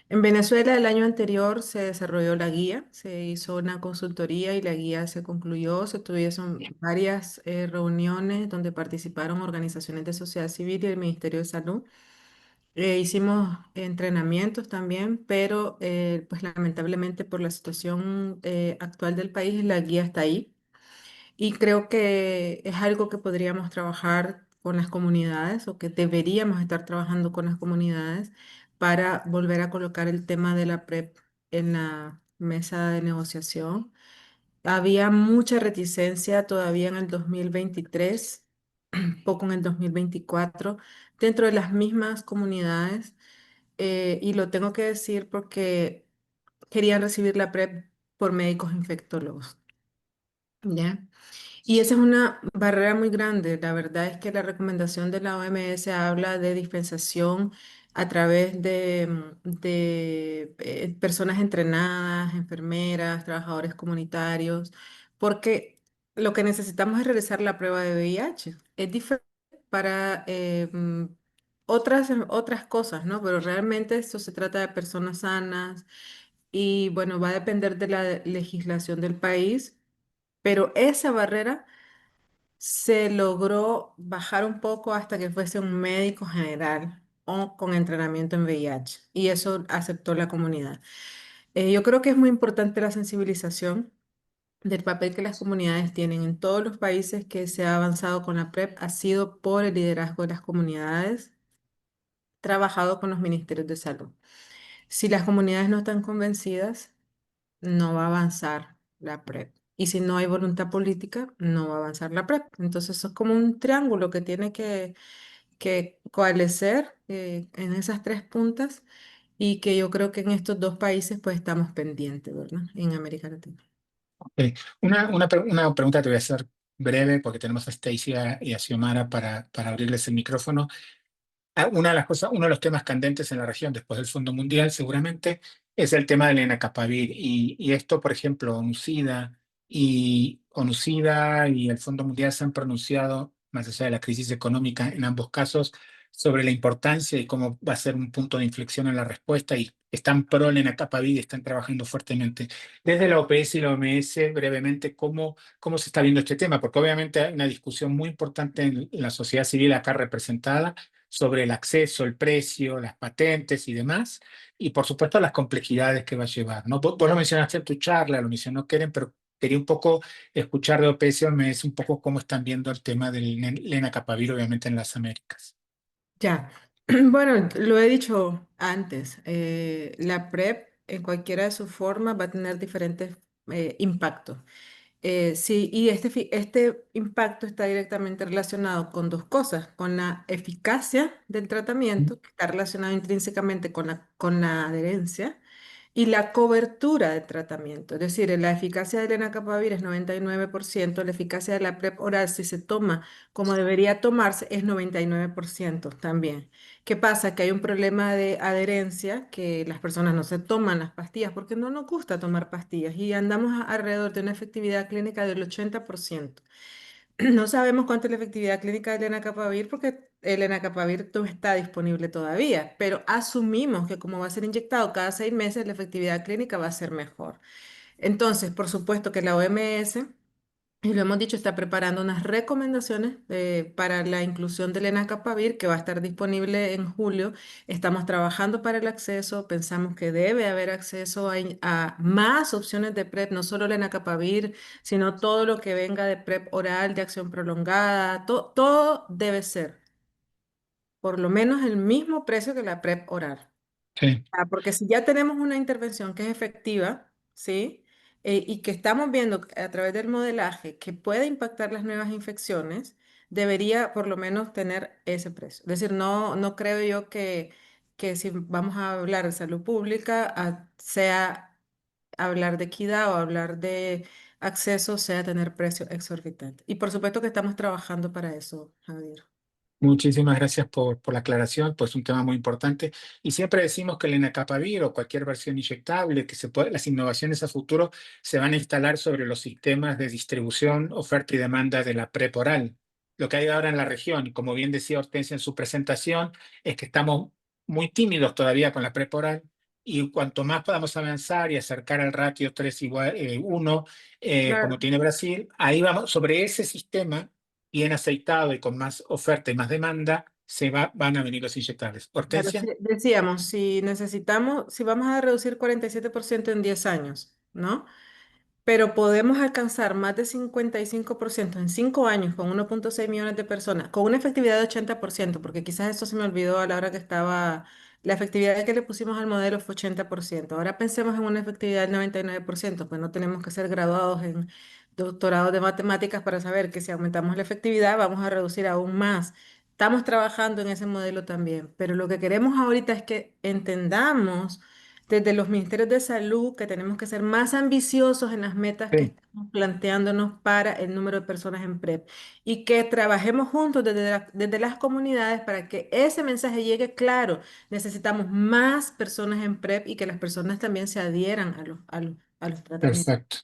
En Venezuela el año anterior se desarrolló la guía, se hizo una consultoría y la guía se concluyó, se tuvieron varias reuniones donde participaron organizaciones de sociedad civil y el Ministerio de Salud. Hicimos entrenamientos también, pero pues lamentablemente por la situación actual del país, la guía está ahí. Y creo que es algo que podríamos trabajar con las comunidades o que deberíamos estar trabajando con las comunidades para volver a colocar el tema de la PrEP en la mesa de negociación. Había mucha reticencia todavía en el 2023, poco en el 2024, dentro de las mismas comunidades. Y lo tengo que decir porque querían recibir la PrEP por médicos infectólogos, ¿ya? Y esa es una barrera muy grande. La verdad es que la recomendación de la OMS habla de dispensación a través de personas entrenadas, enfermeras, trabajadores comunitarios, porque lo que necesitamos es realizar la prueba de VIH. Es diferente para otras cosas, ¿no? Pero realmente esto se trata de personas sanas y bueno, va a depender de la legislación del país, pero esa barrera se logró bajar un poco hasta que fuese un médico general o con entrenamiento en VIH y eso aceptó la comunidad. Yo creo que es muy importante la sensibilización del papel que las comunidades tienen en todos los países que se ha avanzado con la PrEP, ha sido por el liderazgo de las comunidades, trabajado con los ministerios de salud. Si las comunidades no están convencidas, no va a avanzar la PrEP. Y si no hay voluntad política, no va a avanzar la PrEP. Entonces, eso es como un triángulo que tiene que coalescer en esas tres puntas y que yo creo que en estos dos países pues estamos pendientes, ¿verdad? En América Latina. Ok. Una pregunta te voy a hacer breve porque tenemos a Stacy y a Xiomara para abrirles el micrófono. Una de las cosas, uno de los temas candentes en la región después del Fondo Mundial seguramente es el tema del Lenacapavir y esto, por ejemplo, ONUCIDA y el Fondo Mundial se han pronunciado, más allá de la crisis económica, en ambos casos, sobre la importancia y cómo va a ser un punto de inflexión en la respuesta y están pro Lenacapavir y están trabajando fuertemente. Desde la OPS y la OMS, brevemente, ¿cómo se está viendo este tema? Porque obviamente hay una discusión muy importante en la sociedad civil acá representada sobre el acceso, el precio, las patentes y demás, y por supuesto las complejidades que va a llevar, ¿no? Vos lo mencionaste en tu charla, lo mencionó Keren, pero quería un poco escuchar de OPS y OMS un poco cómo están viendo el tema del lenacapavir, obviamente en las Américas. Ya, bueno, lo he dicho antes, la PrEP en cualquiera de sus formas va a tener diferentes impactos. Sí, y este impacto está directamente relacionado con dos cosas, con la eficacia del tratamiento, que está relacionado intrínsecamente con la adherencia, y la cobertura del tratamiento. Es decir, la eficacia del lenacapavir es 99%, la eficacia de la PrEP oral, si se toma como debería tomarse, es 99% también. ¿Qué pasa? Que hay un problema de adherencia, que las personas no se toman las pastillas porque no nos gusta tomar pastillas y andamos alrededor de una efectividad clínica del 80%. No sabemos cuánto es la efectividad clínica del lenacapavir porque el lenacapavir no está disponible todavía, pero asumimos que como va a ser inyectado cada 6 meses, la efectividad clínica va a ser mejor. Entonces, por supuesto que la OMS, y lo hemos dicho, está preparando unas recomendaciones para la inclusión del lenacapavir que va a estar disponible en julio. Estamos trabajando para el acceso, pensamos que debe haber acceso a más opciones de PrEP, no solo lenacapavir, sino todo lo que venga de PrEP oral, de acción prolongada, todo debe ser por lo menos el mismo precio que la PrEP oral. Sí, Porque si ya tenemos una intervención que es efectiva, ¿sí? Y que estamos viendo a través del modelaje que puede impactar las nuevas infecciones, debería por lo menos tener ese precio. Es decir, no creo yo que si vamos a hablar de salud pública, sea hablar de equidad o hablar de acceso, sea tener precio exorbitante. Y por supuesto que estamos trabajando para eso, Javier. muchísimas gracias por la aclaración, pues un tema muy importante. Y siempre decimos que el lenacapavir o cualquier versión inyectable, las innovaciones a futuro se van a instalar sobre los sistemas de distribución, oferta y demanda de la PrEP oral. Lo que hay ahora en la región, y como bien decía Hortensia en su presentación, es que estamos muy tímidos todavía con la PrEP oral. Y cuanto más podamos avanzar y acercar al ratio 3 igual 1, como Claro. tiene Brasil, ahí vamos, sobre ese sistema bien aceitado y con más oferta y más demanda, van a venir los inyectables. Claro, Hortensia. decíamos, si vamos a reducir 47% en 10 años, ¿no? Pero podemos alcanzar más de 55% en 5 años con 1,6 millones de personas, con una efectividad de 80%, porque quizás esto se me olvidó a la hora que estaba, la efectividad que le pusimos al modelo fue 80%. Ahora pensemos en una efectividad del 99%, pues no tenemos que ser graduados en doctorados de matemáticas para saber que si aumentamos la efectividad vamos a reducir aún más. Estamos trabajando en ese modelo también, pero lo que queremos ahorita es que entendamos desde los ministerios de salud que tenemos que ser más ambiciosos en las metas que Sí, estamos planteándonos para el número de personas en PrEP y que trabajemos juntos desde las comunidades para que ese mensaje llegue claro. Necesitamos más personas en PrEP y que las personas también se adhieran a los tratamientos. perfecto.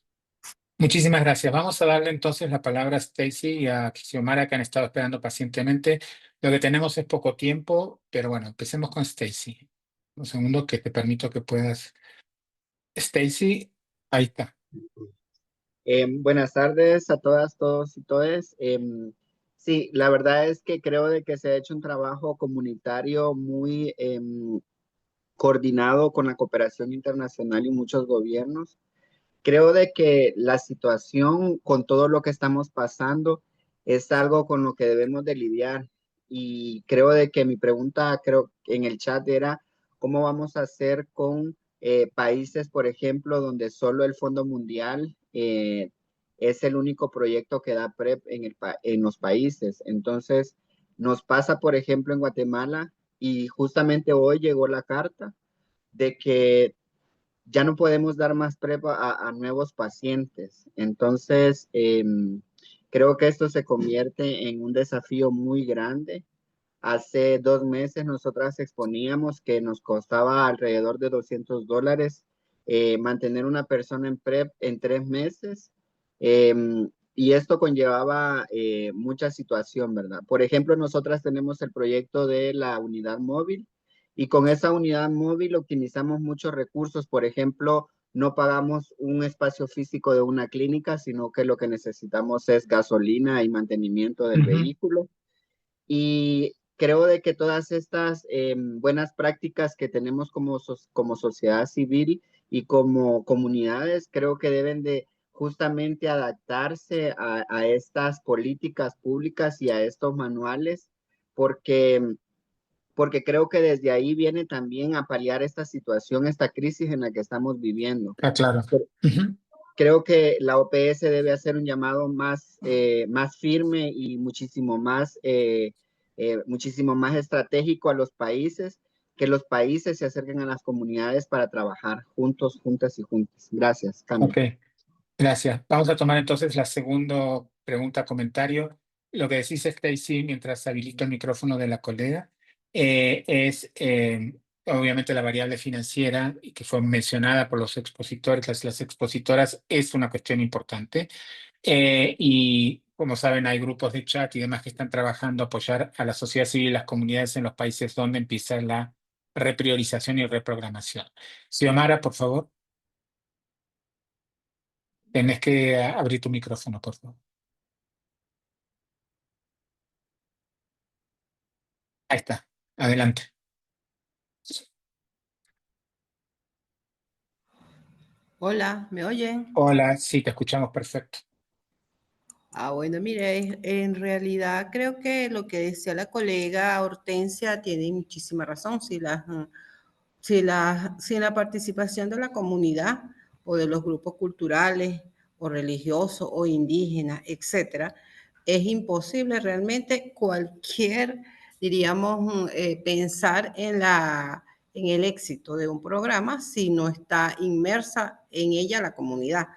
Muchísimas gracias. Vamos a darle entonces la palabra a Stacy y a Xiomara que han estado esperando pacientemente. Lo que tenemos es poco tiempo, pero bueno, empecemos con Stacy. Un segundo que te permito que puedas. Stacy, ahí está. Buenas tardes a todas, todos y todes. Sí, la verdad es que creo de que se ha hecho un trabajo comunitario muy coordinado con la cooperación internacional y muchos gobiernos. Creo de que la situación con todo lo que estamos pasando es algo con lo que debemos de lidiar. Y creo de que mi pregunta, creo en el chat era, ¿cómo vamos a hacer con países, por ejemplo, donde solo el Fondo Mundial es el único proyecto que da PrEP en los países? Entonces, nos pasa, por ejemplo, en Guatemala y justamente hoy llegó la carta de que ya no podemos dar más PrEP a nuevos pacientes. Entonces, creo que esto se convierte en un desafío muy grande. Hace 2 meses nosotras exponíamos que nos costaba alrededor de $200 mantener una persona en PrEP en 3 meses. Y esto conllevaba mucha situación, ¿verdad? Por ejemplo, nosotras tenemos el proyecto de la unidad móvil y con esa unidad móvil optimizamos muchos recursos. Por ejemplo, no pagamos un espacio físico de una clínica, sino que lo que necesitamos es gasolina y mantenimiento del Ujú. vehículo. Y creo de que todas estas buenas prácticas que tenemos como sociedad civil y como comunidades, creo que deben de justamente adaptarse a estas políticas públicas y a estos manuales, porque, porque creo que desde ahí viene también a paliar esta situación, esta crisis en la que estamos viviendo. Ah, claro. Ujú. Creo que la OPS debe hacer un llamado más firme y muchísimo más estratégico a los países, que los países se acerquen a las comunidades para trabajar juntos, juntas y juntas. Gracias, Cami. Ok, gracias. Vamos a tomar entonces la segunda pregunta, comentario. Lo que decís, Stacy, mientras habilito el micrófono de la colega, es obviamente la variable financiera y que fue mencionada por los expositores, las expositoras, es una cuestión importante. Y como saben, hay grupos de chat y demás que están trabajando a apoyar a la sociedad civil y las comunidades en los países donde empieza la repriorización y reprogramación. Xiomara, por favor. Tenés que abrir tu micrófono, por favor. Ahí está. Adelante. Hola, ¿me oyen? Hola, sí, te escuchamos perfecto. Bueno, mire, en realidad creo que lo que decía la colega Hortensia tiene muchísima razón. Si la participación de la comunidad o de los grupos culturales o religiosos o indígenas, etcétera, es imposible realmente diríamos, pensar en el éxito de un programa si no está inmersa en ella la comunidad.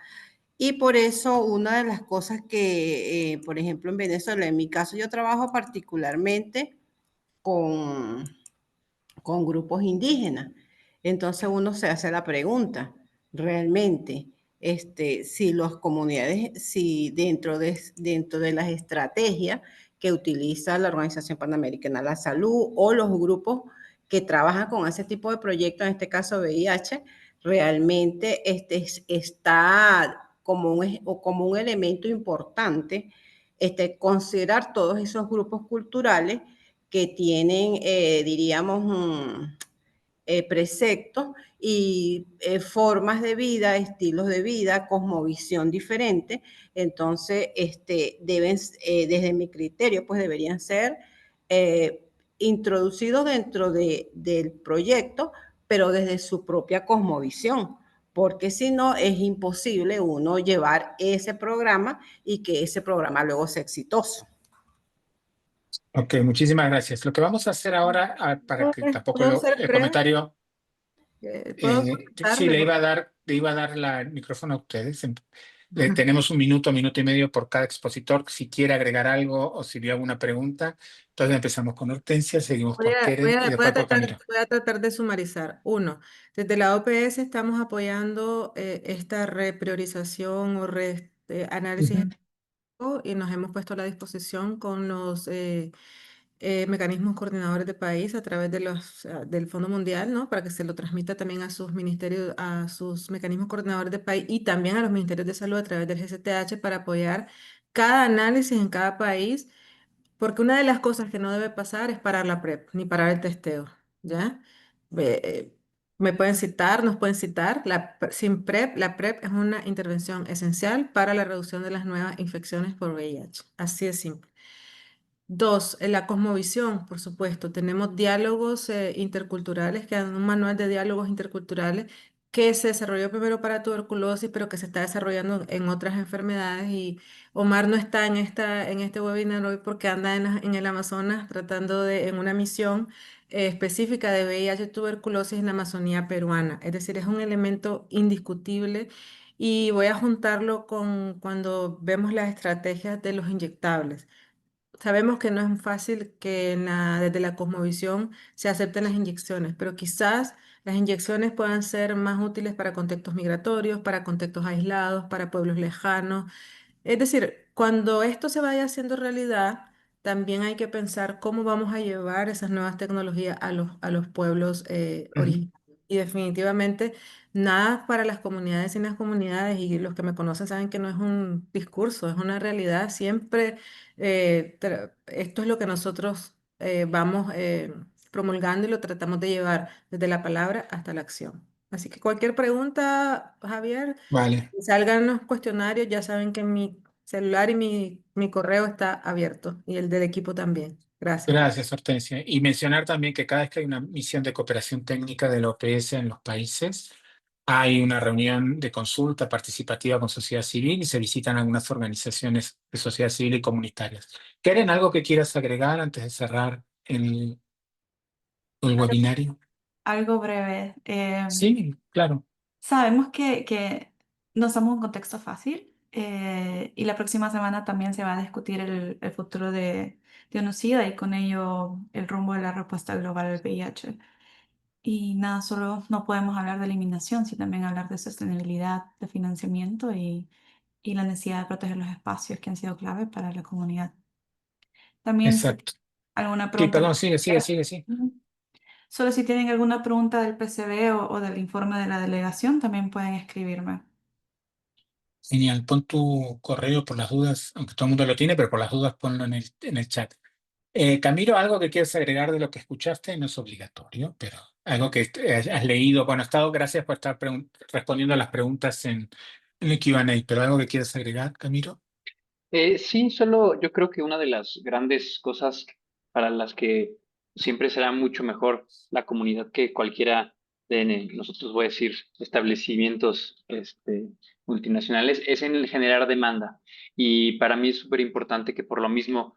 Y por eso una de las cosas que, por ejemplo, en Venezuela, en mi caso, yo trabajo particularmente con, con grupos indígenas. Entonces uno se hace la pregunta, realmente, si las comunidades, si dentro de las estrategias que utiliza la Organización Panamericana de la Salud o los grupos que trabajan con ese tipo de proyectos, en este caso VIH, realmente está como un elemento importante considerar todos esos grupos culturales que tienen, diríamos, preceptos y formas de vida, estilos de vida, cosmovisión diferente. Entonces, desde mi criterio, pues deberían ser introducidos dentro del proyecto, pero desde su propia cosmovisión, porque si no es imposible uno llevar ese programa y que ese programa luego sea exitoso. Ok, muchísimas gracias. Lo que vamos a hacer ahora, para que tampoco ¿Puedo ser el breve? comentario, ¿Puedo sí, comentar? le iba a dar el micrófono a ustedes. Tenemos un minuto y medio por cada expositor. Si quiere agregar algo o si vio alguna pregunta, entonces empezamos con Hortensia, seguimos por Keren y después por Camilo. Voy a tratar de sumarizar. Uno, desde la OPS estamos apoyando esta repriorización o análisis y nos hemos puesto a la disposición con los mecanismos coordinadores de país a través de del Fondo Mundial, ¿no? Para que se lo transmita también a sus ministerios, a sus mecanismos coordinadores de país y también a los ministerios de salud a través del GCTH para apoyar cada análisis en cada país, porque una de las cosas que no debe pasar es parar la PrEP, ni parar el testeo, ¿ya? Ve- eh, Me pueden citar, nos pueden citar, sin PrEP, la PrEP es una intervención esencial para la reducción de las nuevas infecciones por VIH. Así de simple. Dos, en la cosmovisión, por supuesto. Tenemos diálogos interculturales, que dan un manual de diálogos interculturales que se desarrolló primero para tuberculosis, pero que se está desarrollando en otras enfermedades. Y Omar no está en este webinar hoy porque anda en el Amazonas tratando en una misión específica de VIH tuberculosis en la Amazonía peruana. Es decir, es un elemento indiscutible y voy a juntarlo con cuando vemos las estrategias de los inyectables. Sabemos que no es fácil que desde la cosmovisión se acepten las inyecciones, pero quizás las inyecciones puedan ser más útiles para contextos migratorios, para contextos aislados, para pueblos lejanos. Es decir, cuando esto se vaya haciendo realidad, también hay que pensar cómo vamos a llevar esas nuevas tecnologías a los pueblos Ujú. originarios. Y definitivamente nada para las comunidades sin las comunidades, y los que me conocen saben que no es un discurso, es una realidad. Siempre esto es lo que nosotros vamos promulgando y lo tratamos de llevar desde la palabra hasta la acción. Así que cualquier pregunta, Javier, Vale. salgan los cuestionarios, ya saben que mi celular y mi correo está abierto y el del equipo también. Gracias. Gracias, Hortensia. Y mencionar también que cada vez que hay una misión de cooperación técnica de la OPS en los países, hay una reunión de consulta participativa con sociedad civil y se visitan algunas organizaciones de sociedad civil y comunitarias. ¿Quieren algo que quieras agregar antes de cerrar el webinario? Algo breve. Sí, claro. Sabemos que no estamos en un contexto fácil y la próxima semana también se va a discutir el futuro de UNOSIDA y con ello el rumbo de la respuesta global al VIH. Y nada, solo no podemos hablar de eliminación, sino también hablar de sostenibilidad, de financiamiento y la necesidad de proteger los espacios que han sido clave para la comunidad. También si Exacto. alguna Sí, pregunta. perdón, sigue. Ujú. Solo si tienen alguna pregunta del PCB o del informe de la delegación, también pueden escribirme. Genial. Pon tu correo por las dudas, aunque todo el mundo lo tiene, pero por las dudas ponlo en el chat. Camilo, algo que quieres agregar de lo que escuchaste, no es obligatorio, pero algo que has leído. Bueno, gracias por estar respondiendo a las preguntas en el Q&A, pero algo que quieres agregar, Camilo. Sí, solo yo creo que una de las grandes cosas para las que siempre será mucho mejor la comunidad que cualquiera de nosotros, voy a decir, establecimientos multinacionales, es en el generar demanda. Y para mí es súper importante que por lo mismo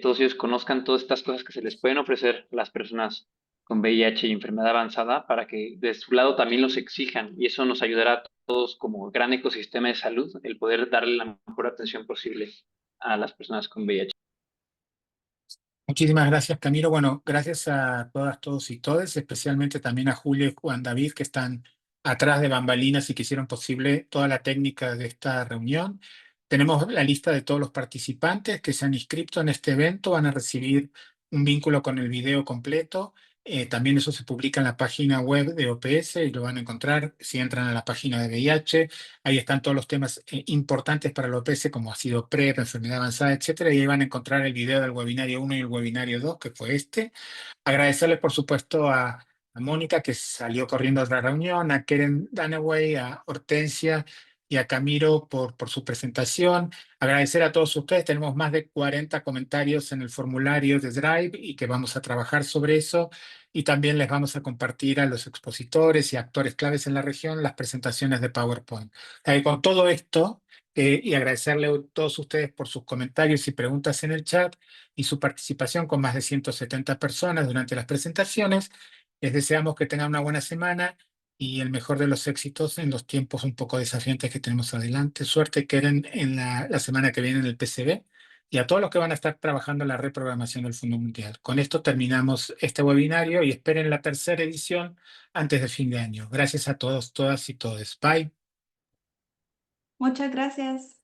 todos ellos conozcan todas estas cosas que se les pueden ofrecer a las personas con VIH y enfermedad avanzada para que de su lado también los exijan. Y eso nos ayudará todos como gran ecosistema de salud, el poder darle la mejor atención posible a las personas con VIH. Muchísimas gracias, Camilo. Bueno, gracias a todas, todos y todes, especialmente también a Julio y Juan David, que están atrás de bambalinas y que hicieron posible toda la técnica de esta reunión. Tenemos la lista de todos los participantes que se han inscrito en este evento. Van a recibir un vínculo con el video completo. También eso se publica en la página web de OPS y lo van a encontrar si entran a la página de VIH. Ahí están todos los temas importantes para la OPS, como ha sido PrEP, enfermedad avanzada, etcétera. Y ahí van a encontrar el video del webinario 1 y el webinario 2, que fue este. Agradecerles, por supuesto, a Mónica, que salió corriendo a otra reunión, a Keren Danaway, a Hortensia y a Camilo por su presentación. Agradecer a todos ustedes. Tenemos más de 40 comentarios en el formulario de Drive y que vamos a trabajar sobre eso. Y también les vamos a compartir a los expositores y actores claves en la región las presentaciones de PowerPoint. Con todo esto, y agradecerle a todos ustedes por sus comentarios y preguntas en el chat y su participación con más de 170 personas durante las presentaciones, les deseamos que tengan una buena semana y el mejor de los éxitos en los tiempos un poco desafiantes que tenemos adelante. Suerte que en la semana que viene en el PCB y a todos los que van a estar trabajando en la reprogramación del Fondo Mundial. Con esto terminamos este webinario y esperen la tercera edición antes de fin de año. Gracias a todos, todas y todes. Bye. Muchas gracias.